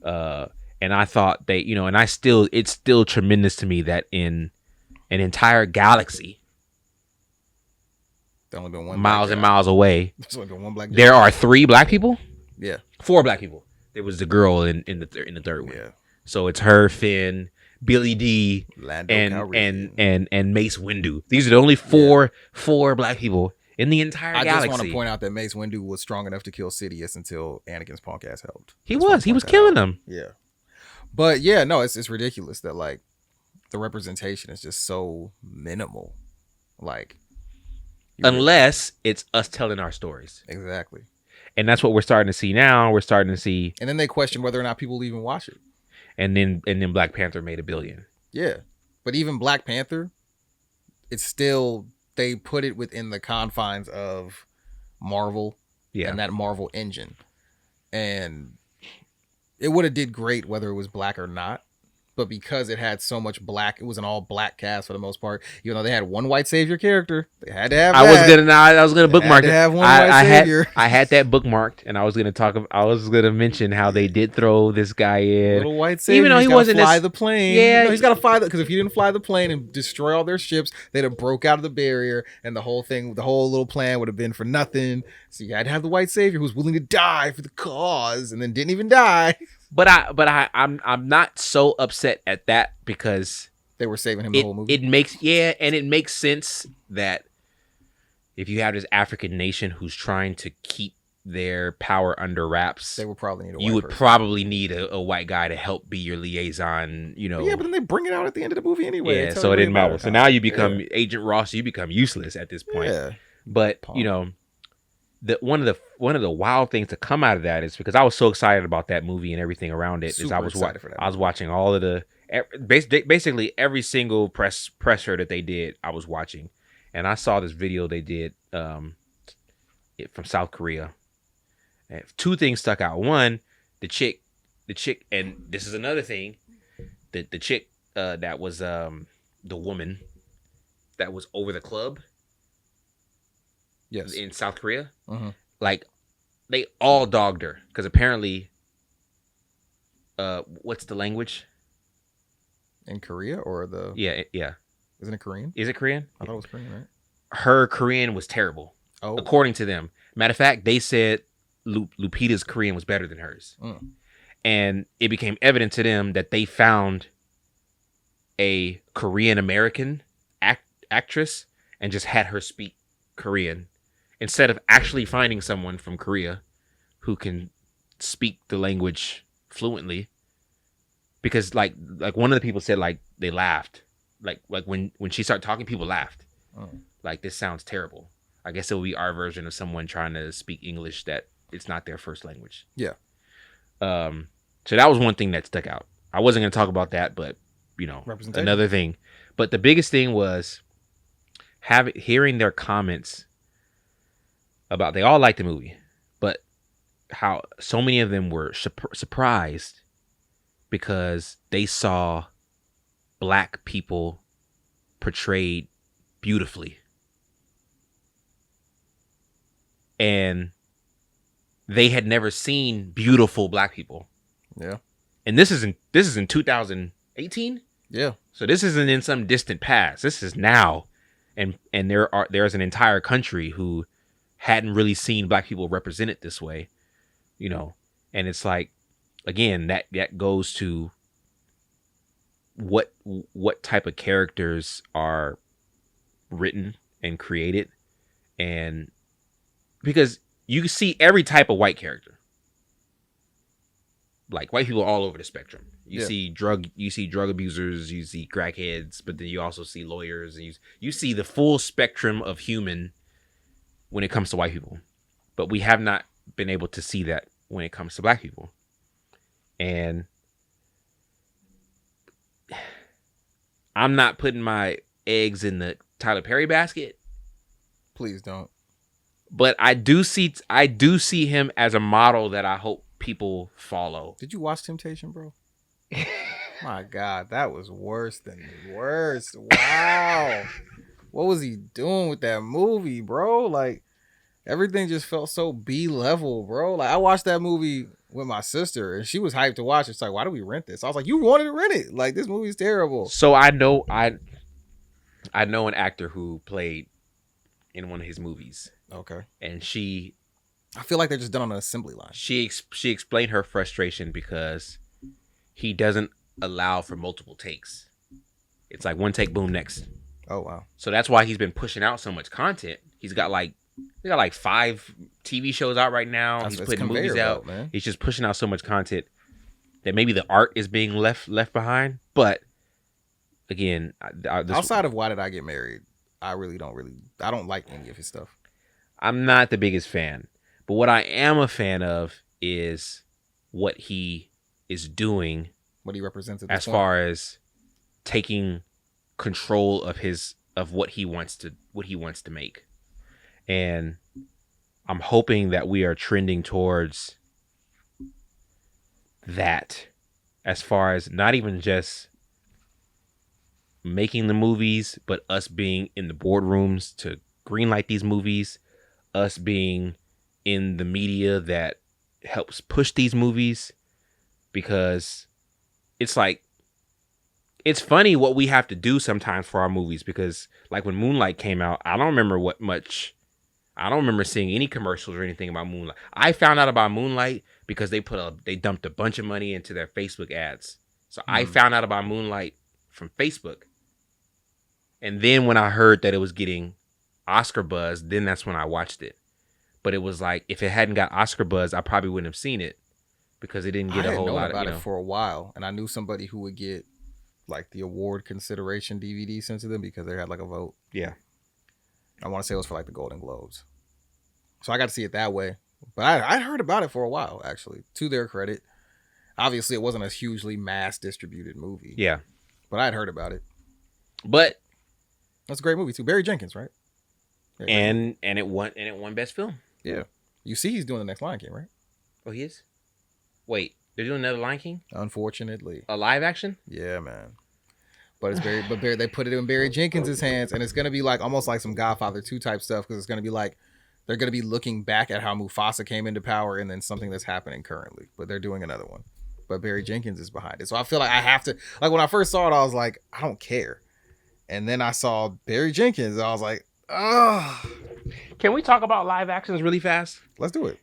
And I thought it's still tremendous to me that in an entire galaxy, There only been one miles black and guy. miles away. There's only been one black. There are 3 black people. Yeah. 4 black people. There was the girl in the third one. Yeah. So it's her, Finn, Billy D, Lando and Calrissian. Mace Windu. These are the only four black people in the entire galaxy. I just want to point out that Mace Windu was strong enough to kill Sidious until Anakin's punk ass helped. He was killing them. Yeah. But yeah, no, it's ridiculous that like the representation is just so minimal. Like unless it's us telling our stories. Exactly. And that's what we're starting to see now. We're starting to see. And then they question whether or not people even watch it. And then Black Panther made $1 billion. Yeah. But even Black Panther, it's still, they put it within the confines of Marvel and that Marvel engine. And it would have did great whether it was black or not. But because it had so much black, it was an all black cast for the most part. Even though they had one white savior character, they had to have. I was gonna bookmark it. Have one white savior. I had that bookmarked, and I was gonna mention how they did throw this guy in. Little white savior, even though he wasn't fly the plane. Yeah, he's got to fly because if he didn't fly the plane and destroy all their ships, they'd have broke out of the barrier, and the whole little plan would have been for nothing. So you had to have the white savior who's willing to die for the cause, and then didn't even die. But I'm not so upset at that because they were saving him the whole movie. It makes sense that if you have this African nation who's trying to keep their power under wraps, they would probably need probably need a white guy to help be your liaison. You know. Yeah, but then they bring it out at the end of the movie anyway. Yeah, so it didn't matter. So now you become Agent Ross. You become useless at this point. Yeah. But you know. One of the wild things to come out of that is because I was so excited about that movie and everything around it. I was watching all of the basically every single presser that they did. I was watching, and I saw this video they did from South Korea. And 2 things stuck out. One, the chick, and this is another thing. The chick that was the woman that was over the club. Yes. In South Korea, like they all dogged her because apparently, what's the language? In Korea or the yeah. Isn't it Korean? Is it Korean? I thought it was Korean, right? Her Korean was terrible. Oh, according to them. Matter of fact, they said Lupita's Korean was better than hers, and it became evident to them that they found a Korean American actress and just had her speak Korean. Instead of actually finding someone from Korea who can speak the language fluently, because like one of the people said like they laughed, like when she started talking, people laughed, like this sounds terrible. I guess it would be our version of someone trying to speak English that it's not their first language. Yeah. So that was one thing that stuck out. I wasn't going to talk about that, but you know, another thing. But the biggest thing was hearing their comments about they all liked the movie, but how so many of them were surprised because they saw black people portrayed beautifully, and they had never seen beautiful black people. Yeah, and this is in 2018. Yeah, so this isn't in some distant past. This is now, and there's an entire country who hadn't really seen black people represented this way, you know. And it's like, again, that goes to what type of characters are written and created, and because you see every type of white character, like white people all over the spectrum. You see drug abusers, you see crackheads, but then you also see lawyers, and you see the full spectrum of human when it comes to white people. But we have not been able to see that when it comes to black people. And I'm not putting my eggs in the Tyler Perry basket. Please don't. But I do see him as a model that I hope people follow. Did you watch Temptation, bro? My God, that was worse than the worst. Wow. What was he doing with that movie, bro? Like, everything just felt so B-level, bro. Like, I watched that movie with my sister, and she was hyped to watch it. It's like, why do we rent this? I was like, you wanted to rent it. Like, this movie's terrible. So I know an actor who played in one of his movies, Okay. and I feel like they're just done on an assembly line. she explained her frustration because he doesn't allow for multiple takes. It's like one take, boom, next. Oh wow. So that's why he's been pushing out so much content. They got like 5 TV shows out right now. He's putting movies out. Man. He's just pushing out so much content that maybe the art is being left behind. But again, outside of Why Did I Get Married, I don't like any of his stuff. I'm not the biggest fan. But what I am a fan of is what he is doing. What he represents as far as taking control of what he wants to make. And I'm hoping that we are trending towards that, as far as not even just making the movies, but us being in the boardrooms to greenlight these movies, us being in the media that helps push these movies, because it's like, it's funny what we have to do sometimes for our movies, because like when Moonlight came out, I don't remember seeing any commercials or anything about Moonlight. I found out about Moonlight because they dumped a bunch of money into their Facebook ads. So I found out about Moonlight from Facebook. And then when I heard that it was getting Oscar buzz, then that's when I watched it. But it was like, if it hadn't got Oscar buzz, I probably wouldn't have seen it, because it didn't get a whole lot of, about it for a while, and I knew somebody who would get like the award consideration DVD sent to them because they had like a vote. Yeah. I want to say it was for like the Golden Globes. So I got to see it that way. But I'd heard about it for a while, actually, to their credit. Obviously, it wasn't a hugely mass distributed movie. Yeah. But I'd heard about it. But that's a great movie too. Barry Jenkins, right? And it won Best Film. Yeah. You see he's doing the next Lion King, right? Oh, he is? Wait, they're doing another Lion King? Unfortunately. A live action? Yeah, man. But they put it in Barry Jenkins' hands, and it's gonna be like almost like some Godfather 2 type stuff, because it's gonna be like they're gonna be looking back at how Mufasa came into power and then something that's happening currently. But they're doing another one. But Barry Jenkins is behind it. So I feel like I have to, like, when I first saw it, I was like, I don't care. And then I saw Barry Jenkins, and I was like, oh. Can we talk about live actions really fast? Let's do it.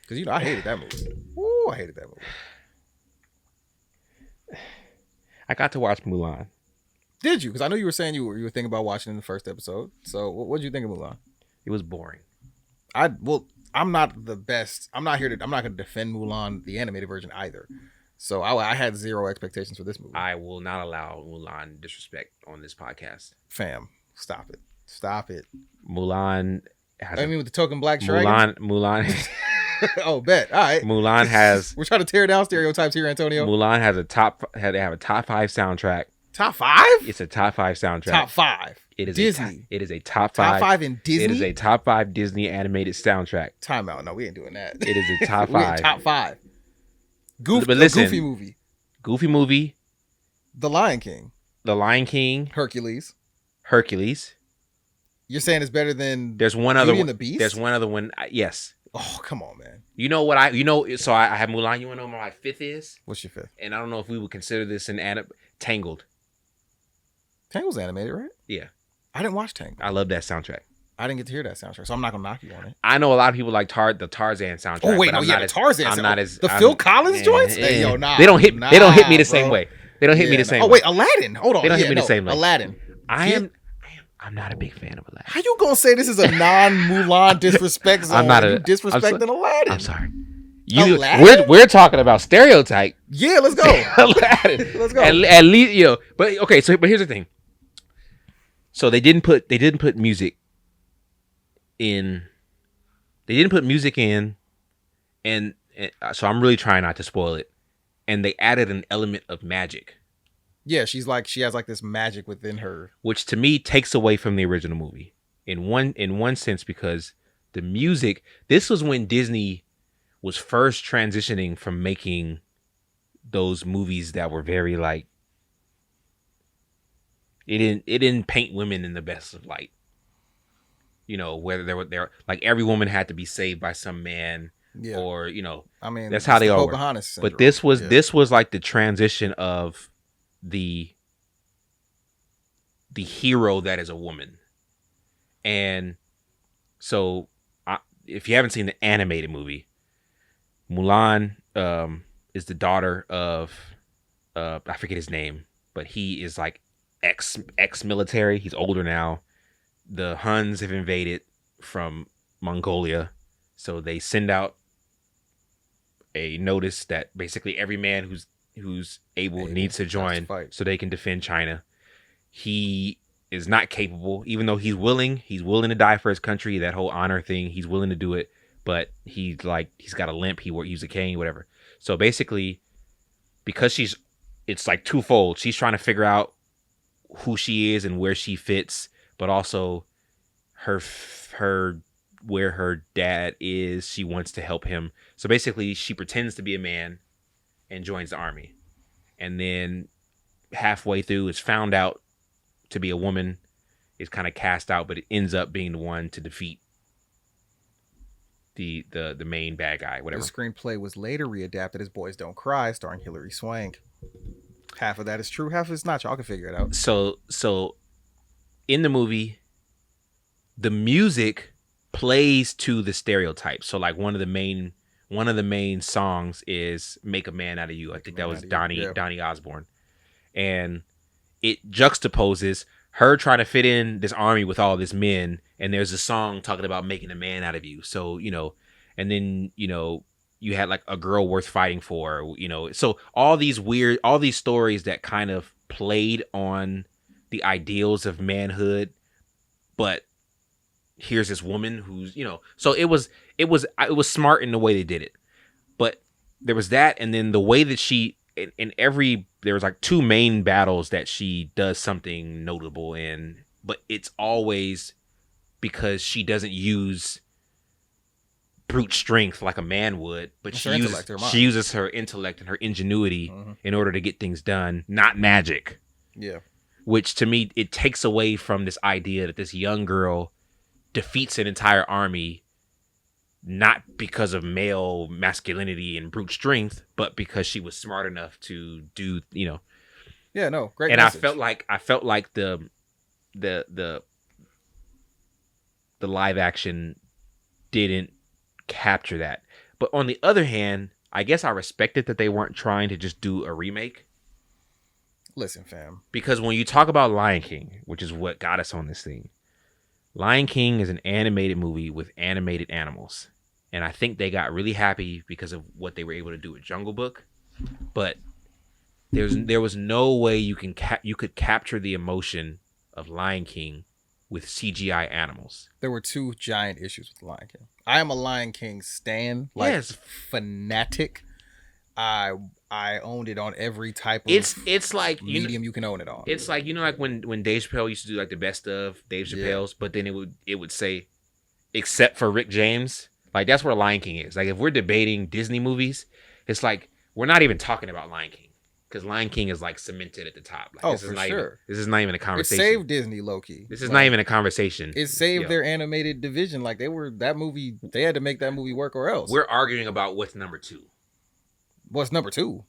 Because I hated that movie. Ooh, I hated that movie. I got to watch Mulan. Did you? Because I know you were saying you were thinking about watching in the first episode. So what did you think of Mulan? It was boring. I'm not the best. I'm not going to defend Mulan, the animated version, either. So I had zero expectations for this movie. I will not allow Mulan disrespect on this podcast. Fam, stop it. Stop it. Mulan has with the token black dragon? Mulan. Oh, bet. All right. Mulan has. We're trying to tear down stereotypes here, Antonio. Mulan has a top 5 soundtrack. Top 5? It's a top 5 soundtrack. Top 5. It is Disney. It is a top 5. Top 5 in Disney? It is a top 5 Disney animated soundtrack. Time out. No, we ain't doing that. It is a top 5. Top 5. But listen, Goofy movie. Goofy movie. The Lion King. The Lion King. Hercules. You're saying it's better than There's one other Beauty one. and the Beast? There's one other one. Yes. Oh, come on, man. You know what so I have Mulan. You want to know what my 5th is? What's your 5th? And I don't know if we would consider this an Tangled. Tangled's animated, right? Yeah. I didn't watch Tangled. I love that soundtrack. I didn't get to hear that soundtrack, so I'm not gonna knock you on it. I know a lot of people like the Tarzan soundtrack. Oh wait, the Tarzan. I'm not as Phil Collins joints. Hey, yo, nah. They don't hit me the same way. They don't hit me the same way. Oh wait, Aladdin. Hold on. They don't hit me the same way. Aladdin. I'm not a big fan of Aladdin. How you gonna say this is a non-Mulan disrespect zone? You disrespecting Aladdin. I'm sorry. Aladdin? We're talking about stereotype. Yeah, let's go. Aladdin. Let's go. At least, but okay. But here's the thing. So they didn't put music in. They didn't put music in, and so I'm really trying not to spoil it. And they added an element of magic. Yeah, she has like this magic within her, which to me takes away from the original movie in one sense, because the music. This was when Disney was first transitioning from making those movies that were very like. It didn't paint women in the best of light. Whether they're like every woman had to be saved by some man, or I mean that's how they all were. But this was like the transition of the hero that is a woman, And so, if you haven't seen the animated movie, Mulan is the daughter of I forget his name, but he is like ex military. He's older now. The Huns have invaded from Mongolia, so they send out a notice that basically every man who's able needs to join so they can defend China. He is not capable, even though he's willing to die for his country, that whole honor thing, he's willing to do it, but he's got a limp, he uses a cane, whatever. So basically, because it's like twofold. She's trying to figure out who she is and where she fits, but also her where her dad is, she wants to help him. So basically, she pretends to be a man and joins the army. And then halfway through, is found out to be a woman, is kind of cast out, but it ends up being the one to defeat the main bad guy, whatever. The screenplay was later readapted as Boys Don't Cry, starring Hilary Swank. Half of that is true, half is not. Y'all can figure it out. So in the movie, the music plays to the stereotypes. So like one of the main songs is "Make a Man Out of You." I think that was Donny Osborne, and it juxtaposes her trying to fit in this army with all these men, and there's a song talking about making a man out of you. So and then you had like a girl worth fighting for. So all these stories that kind of played on the ideals of manhood, but here's this woman who's so it was smart in the way they did it. But there was that, and then the way that she there was like two main battles that she does something notable in, but it's always because she doesn't use brute strength like a man would, but she uses her intellect and her ingenuity in order to get things done, not magic. Yeah. Which to me, it takes away from this idea that this young girl defeats an entire army not because of male masculinity and brute strength, but because she was smart enough to do, Yeah, no, great. And message. I felt like the live action didn't capture that. But on the other hand, I guess I respected that they weren't trying to just do a remake. Listen, fam. Because when you talk about Lion King, which is what got us on this thing, Lion King is an animated movie with animated animals. And I think they got really happy because of what they were able to do with Jungle Book. But there was no way you could capture the emotion of Lion King with CGI animals. There were two giant issues with Lion King. I am a Lion King stan, fanatic. I owned it on every type of it's like medium you can own it on. It's like like when Dave Chappelle used to do like the best of Dave Chappelle's, but then it would say except for Rick James. Like that's where Lion King is. Like if we're debating Disney movies, it's like we're not even talking about Lion King because Lion King is like cemented at the top. Like, this is not even a conversation. It saved Disney, low-key. This is not even a conversation. It saved their animated division. Like that movie. They had to make that movie work or else. We're arguing about what's number 2. What's number 2?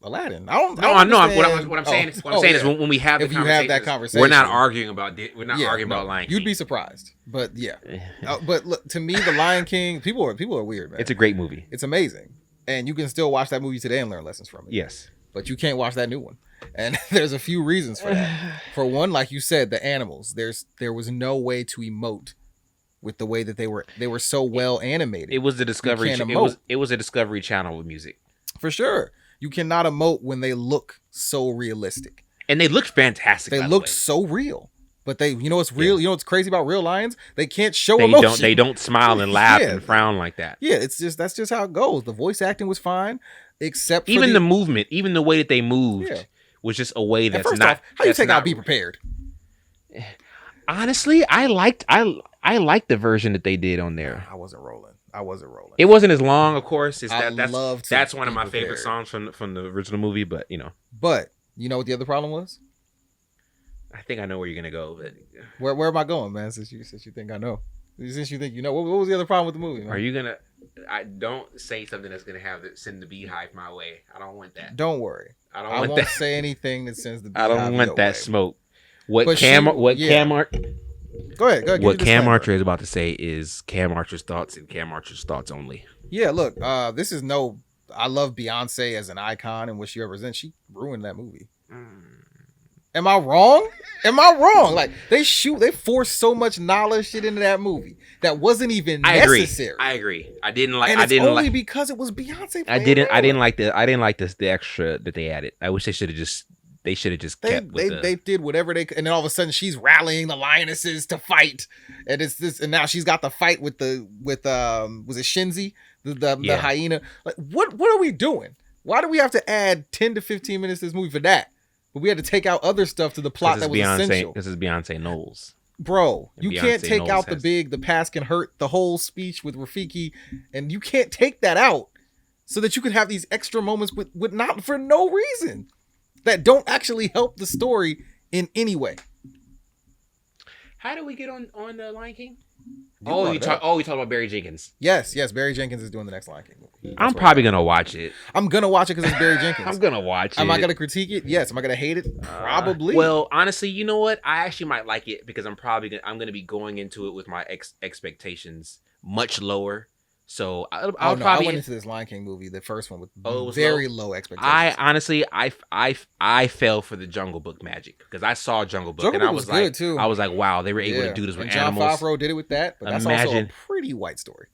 Aladdin. I don't what I'm saying is when we have that conversation, we're not arguing about Lion King. You'd be surprised, but yeah. But look, to me, the Lion King, people are weird, man. It's a great movie. It's amazing, and you can still watch that movie today and learn lessons from it. Yes, but you can't watch that new one, and there's a few reasons for that. For one, like you said, the animals. There was no way to emote with the way that they were so well animated. It was the Discovery. It was a Discovery Channel with music for sure. You cannot emote when they look so realistic. And they looked fantastic. They looked so real. But what's real? You know what's crazy about real lions? They can't show emotion. They don't smile and laugh and frown like that. Yeah, that's just how it goes. The voice acting was fine, except for the movement, even the way that they moved was just a way that's first not. Off, how you take out Be Prepared? Honestly, I liked the version that they did on there. I wasn't rolling. It wasn't as long, of course. That's one of my favorite songs from the original movie, but But you know what the other problem was? I think I know where you're gonna go, but where am I going, man? Since you think I know, since you think you know, what was the other problem with the movie? Man? Are you gonna? I don't say something that's gonna send the beehive my way. I don't want that. Don't worry. I won't say anything that sends the beehive I don't want that way. smoke. What Cam Go ahead. Give your What Cam disclaimer. Archer is about to say is Cam Archer's thoughts and Cam Archer's thoughts only. Yeah, look, this is no. I love Beyonce as an icon and what she represents. She ruined that movie. Am I wrong? Like they force so much knowledge shit into that movie that wasn't even necessary. I agree. I didn't like. And I it's didn't only like because it was Beyonce. I didn't like the extra that they added. I wish they should have just kept with they did whatever they could, and then all of a sudden she's rallying the lionesses to fight, and it's this, and now she's got the fight with was it Shinzi, the hyena? Like what are we doing? Why do we have to add 10 to 15 minutes to this movie for that? But we had to take out other stuff to the plot that was essential. This is Beyonce Knowles. Bro, you Beyonce can't take Knowles out the past can hurt, the whole speech with Rafiki, and you can't take that out so that you could have these extra moments with not for no reason that don't actually help the story in any way. How do we get on the Lion King? We talk about Barry Jenkins. Yes, Barry Jenkins is doing the next Lion King movie. I'm probably gonna watch it. I'm gonna watch it because it's Barry Jenkins. I'm gonna watch it. Am I gonna critique it? Yes. Am I gonna hate it? Probably. Well, honestly, you know what? I actually might like it because I'm gonna be going into it with my expectations much lower. So I went into this Lion King movie, the first one, with very low expectations. I fell for the Jungle Book magic because I saw Jungle Book Jungle and Book I was was like, good too. I was like, wow, they were able to do this with John animals. Favreau did it with that, but that's also a pretty white story.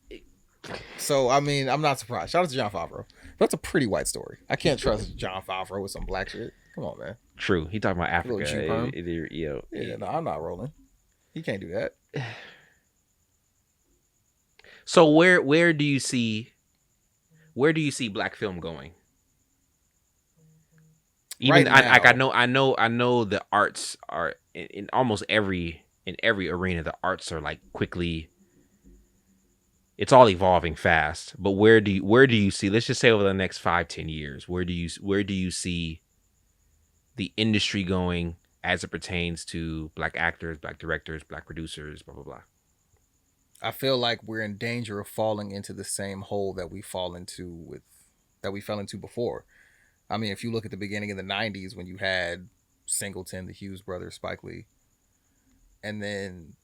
So I mean, I'm not surprised. Shout out to John Favreau. That's a pretty white story. I can't trust John Favreau with some black shit. Come on, man. True. He talking about Africa. Yeah, no, I'm not rolling. He can't do that. So where do you see black film going? Even right now, I know the arts are in almost every arena. The arts are like quickly. It's all evolving fast. But where do you see? Let's just say over the next 5-10 years, where do you see the industry going as it pertains to black actors, black directors, black producers, blah blah blah? I feel like we're in danger of falling into the same hole that we fell into before. I mean, if you look at the beginning of the 90s when you had Singleton, the Hughes brothers, Spike Lee, and then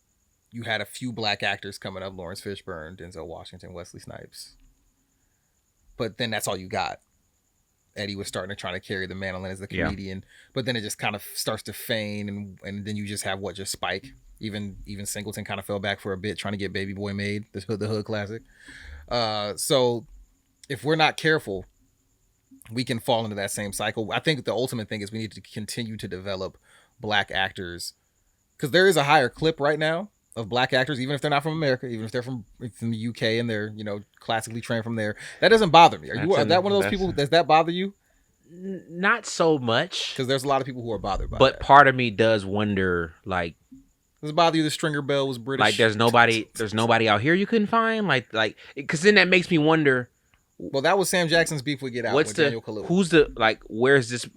you had a few black actors coming up, Lawrence Fishburne, Denzel Washington, Wesley Snipes. But then that's all you got. Eddie was starting to try to carry the mandolin as the comedian, but then it just kind of starts to fade, and then you just have just Spike. Even Singleton kind of fell back for a bit trying to get Baby Boy made, the hood classic. So if we're not careful, we can fall into that same cycle. I think the ultimate thing is we need to continue to develop black actors, because there is a higher clip right now of black actors, even if they're not from America, even if they're from the UK and they're classically trained from there. That doesn't bother me. Are that one of those people? Does that bother you? Not so much, because there's a lot of people who are bothered by but that. Part of me does wonder, like, does it bother you the Stringer Bell was British? Like, there's nobody out here you couldn't find, like, because then that makes me wonder. Well, that was Sam Jackson's beef with Get Out. With Daniel Kaluuya. Where's this?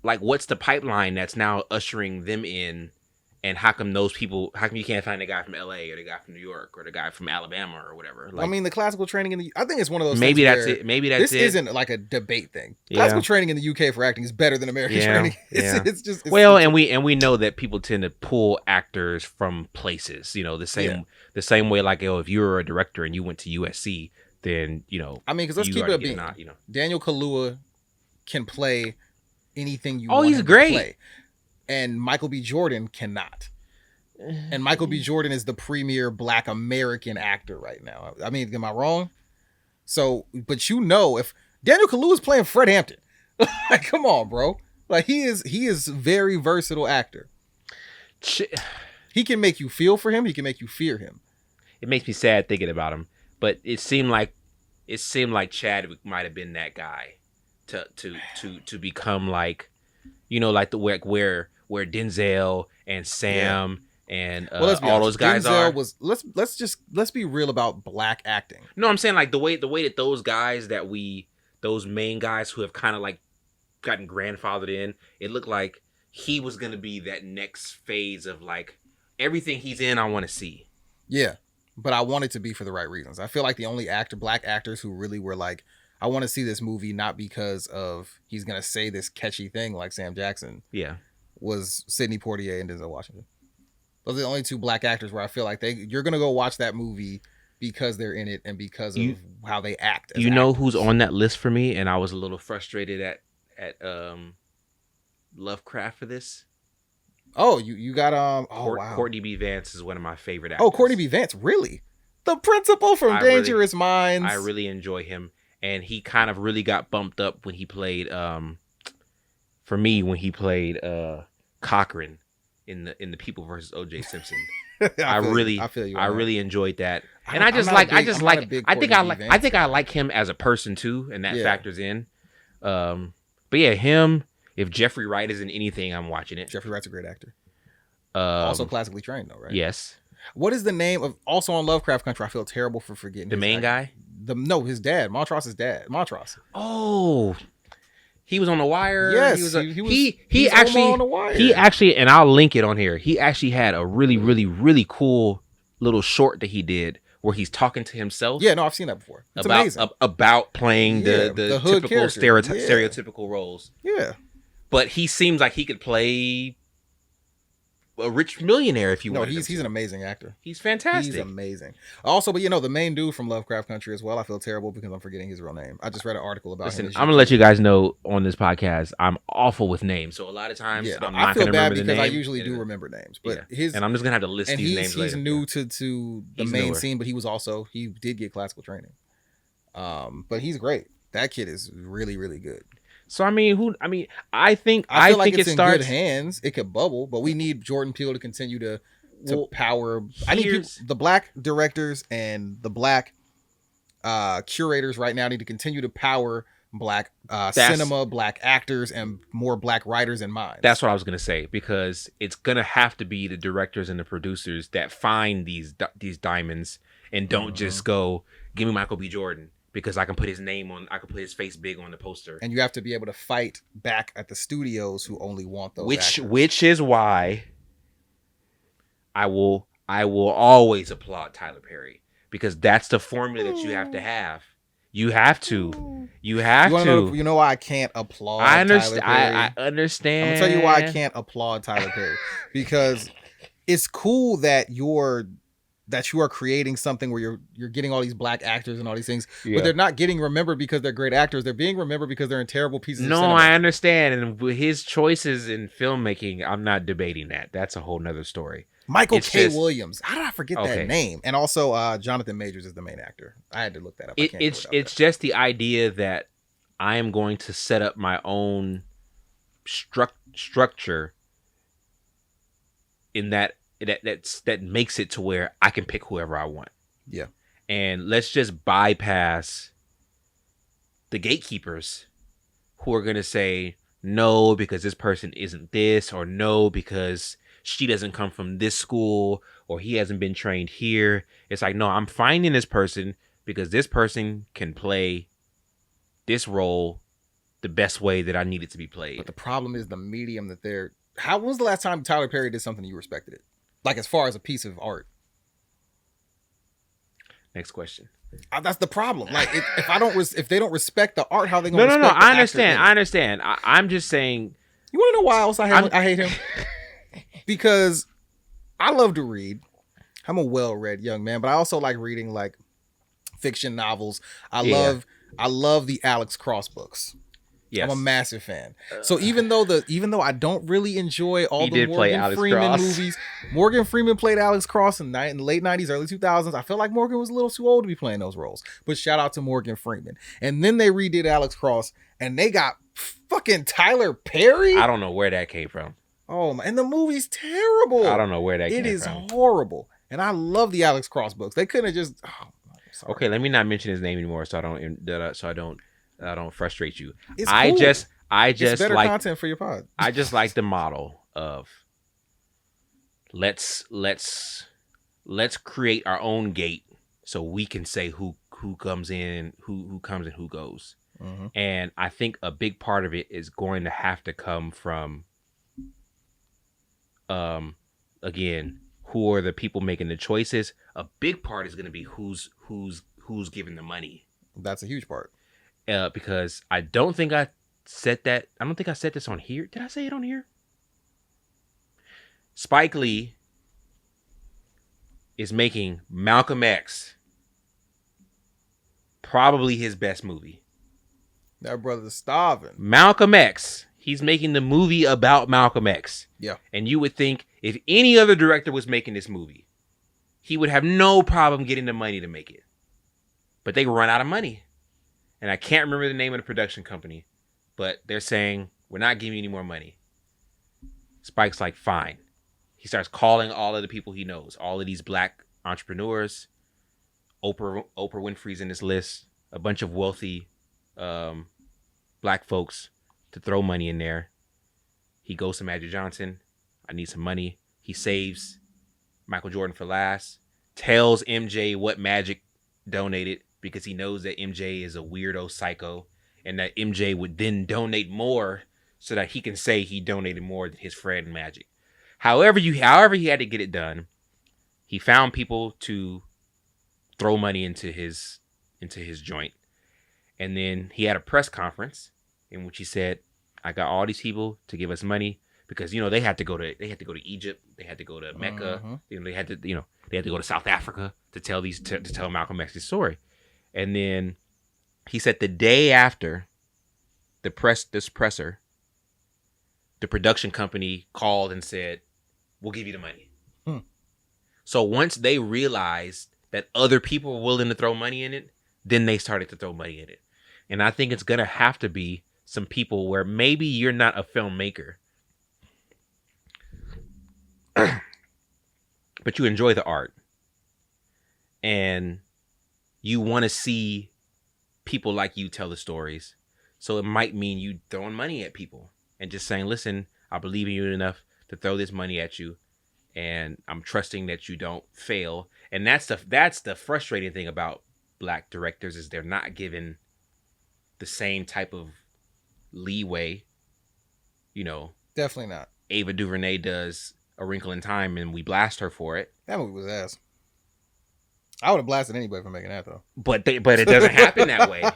Like, what's the pipeline that's now ushering them in? And how come you can't find the guy from LA or the guy from New York or the guy from Alabama or whatever? Like, I mean, the classical training I think it's one of those. Maybe things that's it. Maybe that's this it. This isn't like a debate thing. Classical training in the UK for acting is better than American training. It's just we know that people tend to pull actors from places. The same way, like, if you were a director and you went to USC, then I mean, because let's keep it a beat. Daniel Kaluuya can play anything you want. He's him great. To play. And Michael B. Jordan cannot. And Michael B. Jordan is the premier black American actor right now. I mean, am I wrong? So, but if Daniel Kaluuya is playing Fred Hampton, like, come on, bro. Like, he is very versatile actor. He can make you feel for him. He can make you fear him. It makes me sad thinking about him, but it seemed like Chadwick might have been that guy to become like, like the where Denzel and Sam and all those guys Denzel are. Let's be real about black acting. No, I'm saying, like, the way that those guys those main guys who have kind of like gotten grandfathered in, it looked like he was gonna be that next phase of, like, everything he's in I want to see. Yeah, but I want it to be for the right reasons. I feel like the only black actors who really were like, I want to see this movie not because of he's gonna say this catchy thing like Sam Jackson. Yeah. Was Sidney Poitier and Denzel Washington. Those are the only two black actors where I feel like you're gonna go watch that movie because they're in it and because of how they act. As you know actors. who's on that list for me, and I was a little frustrated at Lovecraft for this. Oh, you got wow. Courtney B. Vance is one of my favorite actors. Oh, Courtney B. Vance, really? The principal from Dangerous Minds. I really enjoy him, and he kind of really got bumped up when he played for me when he played Cochran in the People versus O.J. Simpson. I really enjoyed that, and I think I like him as a person too, and that factors in. But yeah, him. If Jeffrey Wright is in anything, I'm watching it. Jeffrey Wright's a great actor. Also classically trained, though, right? Yes. What is the name of also on Lovecraft Country? I feel terrible for forgetting the main guy. His dad, Montross's dad, Montross. Oh, he was on The Wire. Yes, he actually on The Wire. He actually, and I'll link it on here. He actually had a really, really, really cool little short that he did where he's talking to himself. Yeah, no, I've seen that before. It's amazing. About playing the typical stereotypical roles. Yeah. But he seems like he could play a rich millionaire if you want. No, he's an amazing actor. He's fantastic. He's amazing. Also, but the main dude from Lovecraft Country as well. I feel terrible because I'm forgetting his real name. I just read an article about him. I'm gonna let you guys know on this podcast, I'm awful with names, so a lot of times I'm not gonna remember the name. I usually do remember names, but and I'm just gonna have to list these names later. He's new to the main scene, but he did get classical training. But he's great. That kid is really, really good. So I think it's in starts good hands. It could bubble, but we need Jordan Peele to continue to power. I need the black directors and the black curators right now need to continue to power black cinema, black actors, and more black writers and minds. That's what I was gonna say, because it's gonna have to be the directors and the producers that find these diamonds and don't just go, give me Michael B. Jordan. Because I can put his name on, I can put his face big on the poster. And you have to be able to fight back at the studios who only want those actors. Which is why I will always applaud Tyler Perry. Because that's the formula that you have to have. You have to. You know why I can't applaud Tyler Perry? I understand. I'm going to tell you why I can't applaud Tyler Perry. Because it's cool that you are creating something where you're getting all these black actors and all these things, but they're not getting remembered because they're great actors. They're being remembered because they're in terrible pieces of cinema. I understand. And with his choices in filmmaking, I'm not debating that. That's a whole nother story. Michael K. Williams. How did I forget that name? And also Jonathan Majors is the main actor. I had to look that up. It's just the idea that I am going to set up my own structure in that makes it to where I can pick whoever I want. Yeah. And let's just bypass the gatekeepers who are going to say no because this person isn't this, or no because she doesn't come from this school, or he hasn't been trained here. It's like, no, I'm finding this person because this person can play this role the best way that I need it to be played. But the problem is the medium that they're... When was the last time Tyler Perry did something you respected it? Like, as far as a piece of art. Next question. That's the problem. Like, if they don't respect the art, how are they going to respect No. the I understand. I'm just saying. You want to know why else I hate him? Because I love to read. I'm a well-read young man, but I also like reading like fiction novels. I love the Alex Cross books. Yes. I'm a massive fan. So even though I don't really enjoy all the Morgan Freeman movies, Morgan Freeman played Alex Cross in the late 90s, early 2000s. I feel like Morgan was a little too old to be playing those roles. But shout out to Morgan Freeman. And then they redid Alex Cross and they got fucking Tyler Perry. I don't know where that came from. Oh, and the movie's terrible. I don't know where that came from. It is horrible. And I love the Alex Cross books. They couldn't have just... Okay, let me not mention his name anymore so I don't frustrate you. It's cool. It's better content for your pod. I just like the model of let's create our own gate so we can say who comes in, who comes and who goes. Mm-hmm. And I think a big part of it is going to have to come from again, who are the people making the choices. A big part is going to be who's giving the money. That's a huge part. Because I don't think I said that. I don't think I said this on here. Did I say it on here? Spike Lee is making Malcolm X probably his best movie. That brother's starving. Malcolm X. He's making the movie about Malcolm X. Yeah. And you would think if any other director was making this movie, he would have no problem getting the money to make it. But they run out of money. And I can't remember the name of the production company, but they're saying, we're not giving you any more money. Spike's like, fine. He starts calling all of the people he knows, all of these black entrepreneurs. Oprah Winfrey's in this list, a bunch of wealthy black folks to throw money in there. He goes to Magic Johnson. I need some money. He saves Michael Jordan for last. Tells MJ what Magic donated because he knows that MJ is a weirdo psycho and that MJ would then donate more so that he can say he donated more than his friend Magic. However he had to get it done, he found people to throw money into his joint. And then he had a press conference in which he said, I got all these people to give us money because, they had to go to Egypt. They had to go to Mecca. They had to go to South Africa to tell tell Malcolm X's story. And then he said the day after the presser, the production company called and said, we'll give you the money. So once they realized that other people were willing to throw money in it, then they started to throw money in it. And I think it's going to have to be some people where maybe you're not a filmmaker, but you enjoy the art and you want to see people like you tell the stories. So it might mean you throwing money at people and just saying, listen, I believe in you enough to throw this money at you. And I'm trusting that you don't fail. And that's the frustrating thing about black directors is they're not given the same type of leeway. Definitely not. Ava DuVernay does A Wrinkle in Time and we blast her for it. That movie was ass. I would have blasted anybody for making that though. But it doesn't happen that way.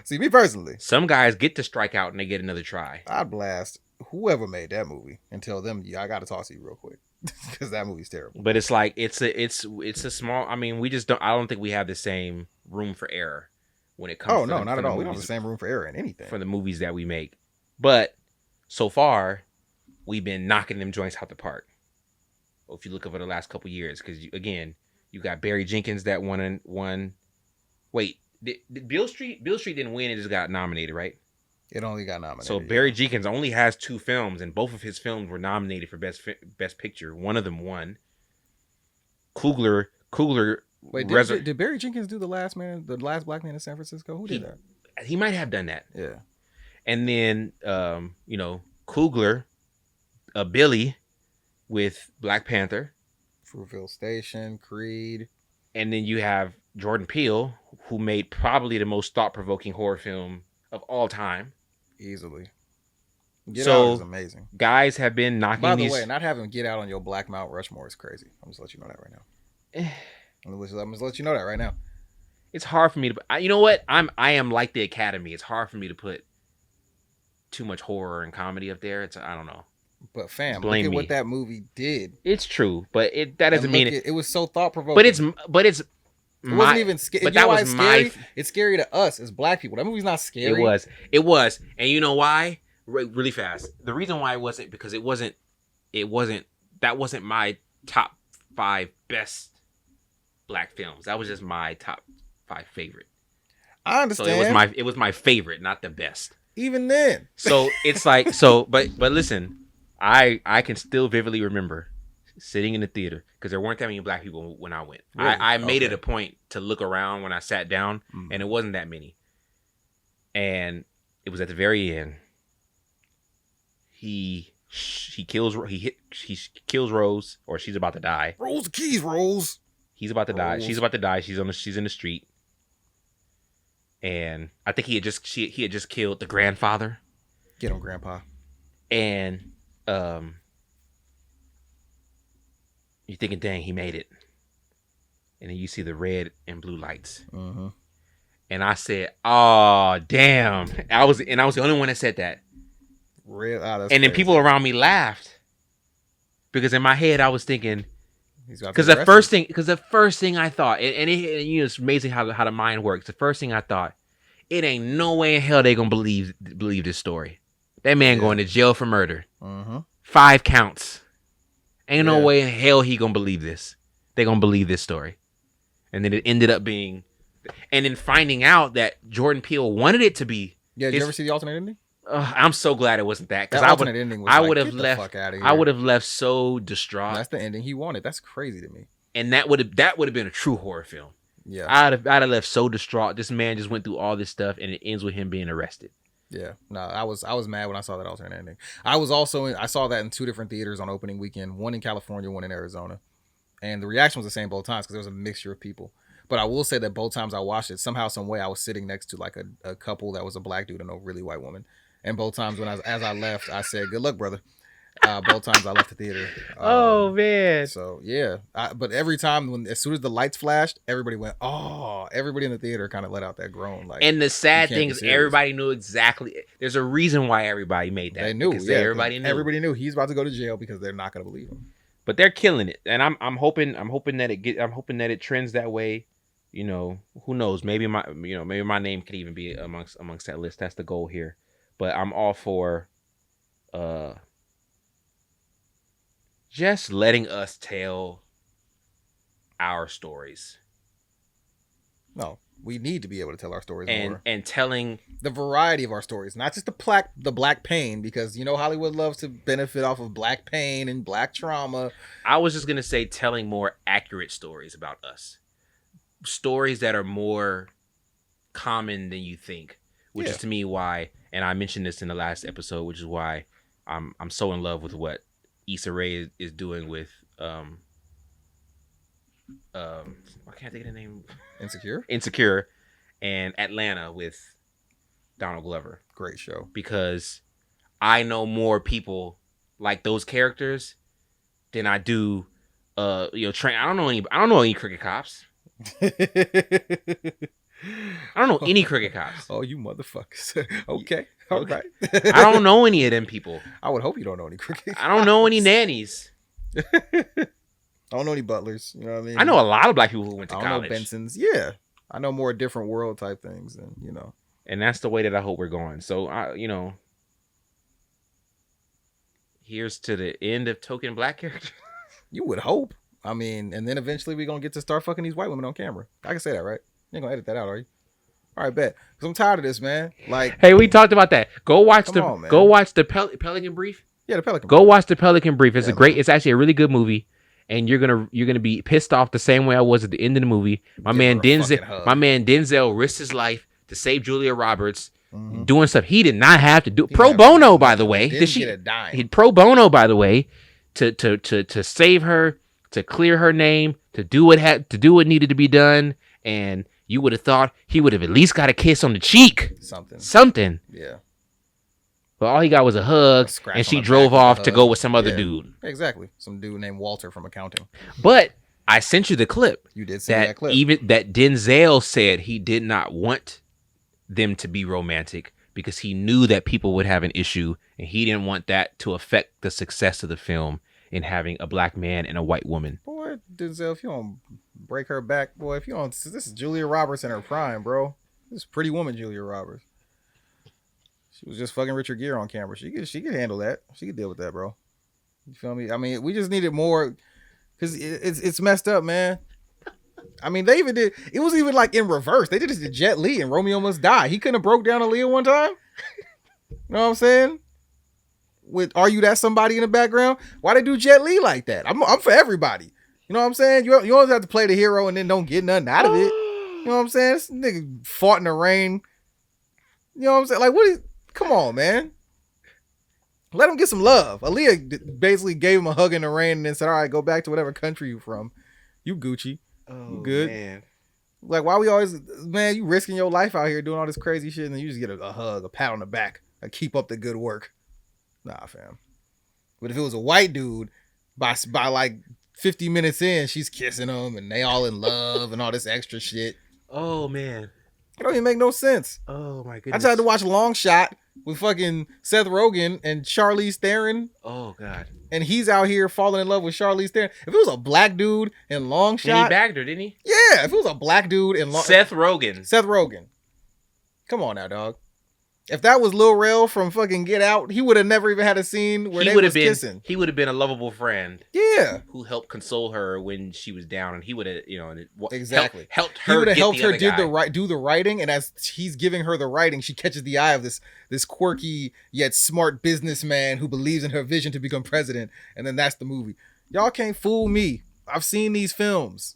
See, me personally, some guys get to strike out and they get another try. I'd blast whoever made that movie and tell them, yeah, I got to talk to you real quick because that movie's terrible. But it's like it's a small. I mean, we just don't. I don't think we have the same room for error when it comes. Oh no, not at all. We don't have the same room for error in anything for the movies that we make. But so far, we've been knocking them joints out the park. Well, if you look over the last couple years, because you got Barry Jenkins that won. Wait, did Beale Street? Beale Street didn't win; it just got nominated, right? It only got nominated. So Barry Jenkins only has 2 films, and both of his films were nominated for best picture. One of them won. Coogler. Wait, did Barry Jenkins do the last black man in San Francisco? Who did that? He might have done that. Yeah. And then Coogler, Billy, with Black Panther, Fruitville Station, Creed, and then you have Jordan Peele, who made probably the most thought-provoking horror film of all time. Easily. Get Out is amazing. Guys have been knocking. By the way, not having Get Out on your Black Mount Rushmore is crazy. I'm just let you know that right now. I'm just let you know that right now. It's hard for me to. You know what? I am like the Academy. It's hard for me to put too much horror and comedy up there. I don't know. But fam, look at what that movie did. It's true, but that doesn't mean it was so thought provoking. But it's. It wasn't even scary. But that was scary. It's scary to us as black people. That movie's not scary. It was, and you know why? Really fast. The reason why it wasn't because it wasn't. That wasn't my top 5 best black films. That was just my top 5 favorite. I understand. So it was my favorite, not the best. Even then. So it's like but listen, I can still vividly remember sitting in the theater because there weren't that many black people when I went. Really? I made it a point to look around when I sat down, and it wasn't that many. And it was at the very end. He kills Rose, or she's about to die. Rose the keys, Rose. He's about to die. She's about to die. She's in the street. And I think he had just killed the grandfather. Get him, Grandpa. And you're thinking, dang, he made it. And then you see the red and blue lights. Mm-hmm. And I said, oh, damn. I was the only one that said that. And then people around me laughed. Because in my head, I was thinking, He's about to Because get arrested. the first thing I thought, and it's amazing how the mind works. The first thing I thought, it ain't no way in hell they gonna believe this story. That man Yeah. going to jail for murder, Mm-hmm. 5 counts. Ain't no Yeah. way in hell he gonna believe this. They gonna believe this story, and then it ended up being, and then finding out that Jordan Peele wanted it to be. Yeah, did you ever see the alternate ending? I'm so glad it wasn't that, because That alternate ending was I like, would have get the left. fuck out of I here. would have left so distraught. That's the ending he wanted. That's crazy to me. And that would have been a true horror film. Yeah. I'd have left so distraught. This man just went through all this stuff, and it ends with him being arrested. Yeah. No, I was mad when I saw that alternate ending. I saw that in 2 different theaters on opening weekend, one in California, one in Arizona. And the reaction was the same both times because there was a mixture of people. But I will say that both times I watched it, somehow, some way, I was sitting next to like a couple that was a black dude and a really white woman. And both times as I left, I said, "Good luck, brother." Both times I left the theater. Oh man! So yeah, but every time as soon as the lights flashed, everybody went, "Oh!" Everybody in the theater kind of let out that groan. Like, and the sad thing is, serious. everybody knew exactly. There's a reason why everybody made that. They knew. Yeah, everybody knew. Everybody knew he's about to go to jail because they're not going to believe him. But they're killing it, and I'm hoping that it trends that way. You know, who knows? Maybe my name could even be amongst that list. That's the goal here. But I'm all for just letting us tell our stories. No, we need to be able to tell our stories more. And telling the variety of our stories, not just the black pain, because Hollywood loves to benefit off of black pain and black trauma. I was just gonna say telling more accurate stories about us. Stories that are more common than you think. Which is to me why, and I mentioned this in the last episode, which is why I'm so in love with what Issa Rae is doing with I can't think of the name. Insecure, and Atlanta with Donald Glover. Great show. Because I know more people like those characters than I do. I don't know any cricket cops. I don't know any cricket cops. Oh, you motherfuckers. Okay. All right. I don't know any of them people. I would hope you don't know any cricket cops. I don't know any nannies. I don't know any butlers. You know what I mean? I know a lot of black people who went to college. I know Bensons. Yeah. I know more different world type things and And that's the way that I hope we're going. So here's to the end of token black characters. You would hope. I mean, and then eventually we're gonna get to start fucking these white women on camera. I can say that, right? You ain't gonna edit that out, are you? All right, bet. Because I'm tired of this, man. Like, hey, we talked about that. Go watch the Pelican Brief. Yeah, the Pelican. Go watch the Pelican Brief. It's It's actually a really good movie, and you're gonna be pissed off the same way I was at the end of the movie. My man Denzel risked his life to save Julia Roberts, doing stuff he did not have to do. Pro bono, by the way. Didn't get a dime. He pro bono, by the way, to save her, to clear her name, to do what needed to be done, and you would have thought he would have at least got a kiss on the cheek. Something. Yeah. But all he got was a hug, and she drove off to go with some other dude. Exactly. Some dude named Walter from accounting. But I sent you the clip. You did send that clip. Even that Denzel said he did not want them to be romantic because he knew that people would have an issue, and he didn't want that to affect the success of the film in having a black man and a white woman. Boy, Denzel, if you don't break her back, boy, this is Julia Roberts in her prime, bro. This is Pretty Woman Julia Roberts. She was just fucking Richard Gere on camera. She could handle that. She could deal with that, bro. You feel me? I mean, we just needed more because it's messed up, man. I mean, they even did. It was even like in reverse. They did this to Jet Li and Romeo Must Die. He couldn't have broke down Aaliyah one time. You know what I'm saying? With Are You That Somebody in the background? Why they do Jet Li like that? I'm for everybody. You know what I'm saying? You always have to play the hero and then don't get nothing out of it. You know what I'm saying? This nigga fought in the rain. You know what I'm saying? Like, what is... Come on, man. Let him get some love. Aaliyah basically gave him a hug in the rain and then said, all right, go back to whatever country you from. You Gucci. You good. Man. Like, why we always... Man, you risking your life out here doing all this crazy shit and then you just get a hug, a pat on the back. Like, keep up the good work. Nah, fam. But if it was a white dude, by like 50 minutes in, she's kissing him and they all in love and all this extra shit. Oh, man. It don't even make no sense. Oh my I goodness. tried to watch Long Shot with fucking Seth Rogen and Charlize Theron, Oh god. and he's out here falling in love with Charlize Theron. If it was a black dude in Long And he Shot, bagged her, didn't he? yeah. If it was a black dude in Seth Rogen. Seth Rogen. Come on now, dog. If that was Lil Rel from fucking Get Out, he would have never even had a scene where He they would was have been. kissing. He would have been a lovable friend Yeah, who helped console her when she was down, and he would have, exactly. helped He her. would have get helped the her other guy. do the writing, and as he's giving her the writing, she catches the eye of this quirky yet smart businessman who believes in her vision to become president, and then that's the movie. Y'all can't fool me. I've seen these films.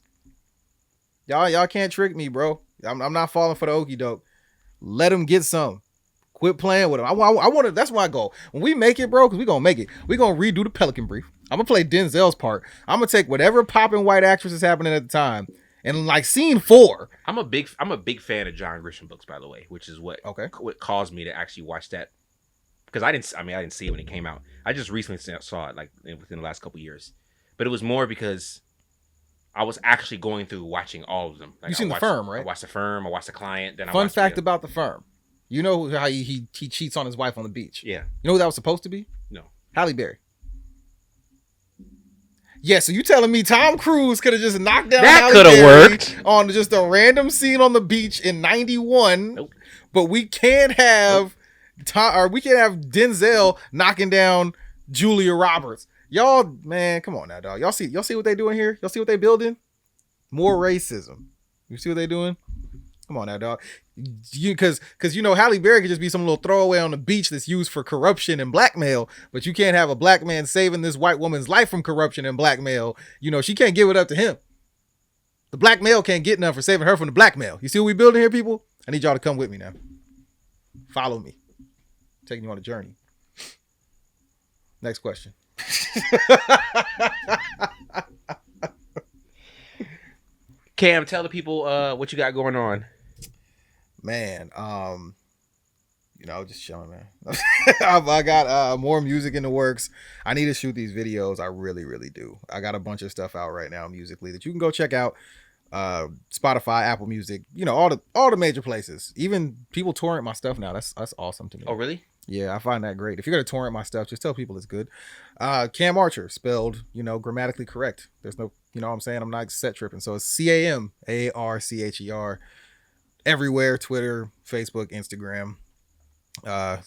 Y'all can't trick me, bro. I'm not falling for the okie doke. Let him get some. Quit playing with him. I want to. That's my goal. When we make it, bro, because we gonna make it. We gonna redo the Pelican Brief. I'm gonna play Denzel's part. I'm gonna take whatever popping white actress is happening at the time, and like scene 4. I'm a big fan of John Grisham books, by the way, which is what caused me to actually watch that, because I didn't see it when it came out. I just recently saw it like within the last couple of years, but it was more because I was actually going through watching all of them. Like, You seen The Firm, right? I watched The Firm. I watched The Client. Then Fun fact about The Firm. You know how he cheats on his wife on the beach? Yeah. You know who that was supposed to be? No. Halle Berry. Yeah, so you telling me Tom Cruise could have just knocked down That Halle could have Berry worked on just a random scene on the beach in 91? Nope. But we can't have we can't have Denzel knocking down Julia Roberts. Y'all, man, come on now, dog. Y'all see what they doing here? Y'all see what they building? More racism. You see what they doing? Come on now, dog. Because Halle Berry could just be some little throwaway on the beach that's used for corruption and blackmail, but you can't have a black man saving this white woman's life from corruption and blackmail. She can't give it up to him. The black male can't get none for saving her from the blackmail. You see what we building here, people? I need y'all to come with me now. Follow me. I'm taking you on a journey. Next question. Cam, tell the people what you got going on. Man, just chilling, man. I got more music in the works. I need to shoot these videos. I really, really do. I got a bunch of stuff out right now musically that you can go check out. Spotify, Apple Music, all the major places. Even people torrent my stuff now. That's awesome to me. Oh, really? Yeah, I find that great. If you're gonna torrent my stuff, just tell people it's good. Cam Archer, spelled, grammatically correct. There's no, what I'm saying? I'm not set tripping. So it's CAMARCHER. Everywhere, Twitter, Facebook, Instagram.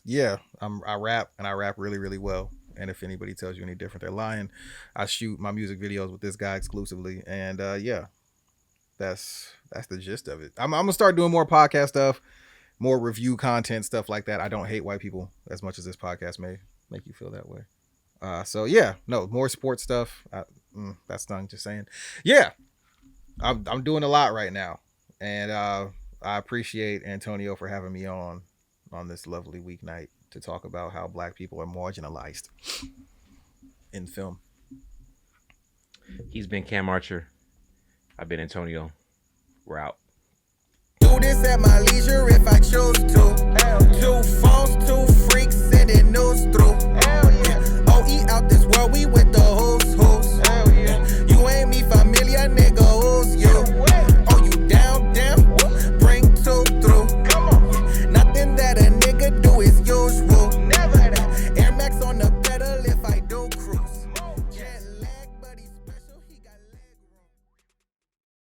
Yeah, I rap, and I rap really, really well. And if anybody tells you any different, they're lying. I shoot my music videos with this guy exclusively, and yeah, that's the gist of it. I'm gonna start doing more podcast stuff, more review content, stuff like that. I don't hate white people as much as this podcast may make you feel that way. So yeah, no, more sports stuff. That's not just saying. Yeah, I'm doing a lot right now, and I appreciate Antonio for having me on this lovely weeknight to talk about how black people are marginalized in film. He's been Cam Archer. I've been Antonio. We're out. Do this at my leisure if I choose to. 2 phones, 2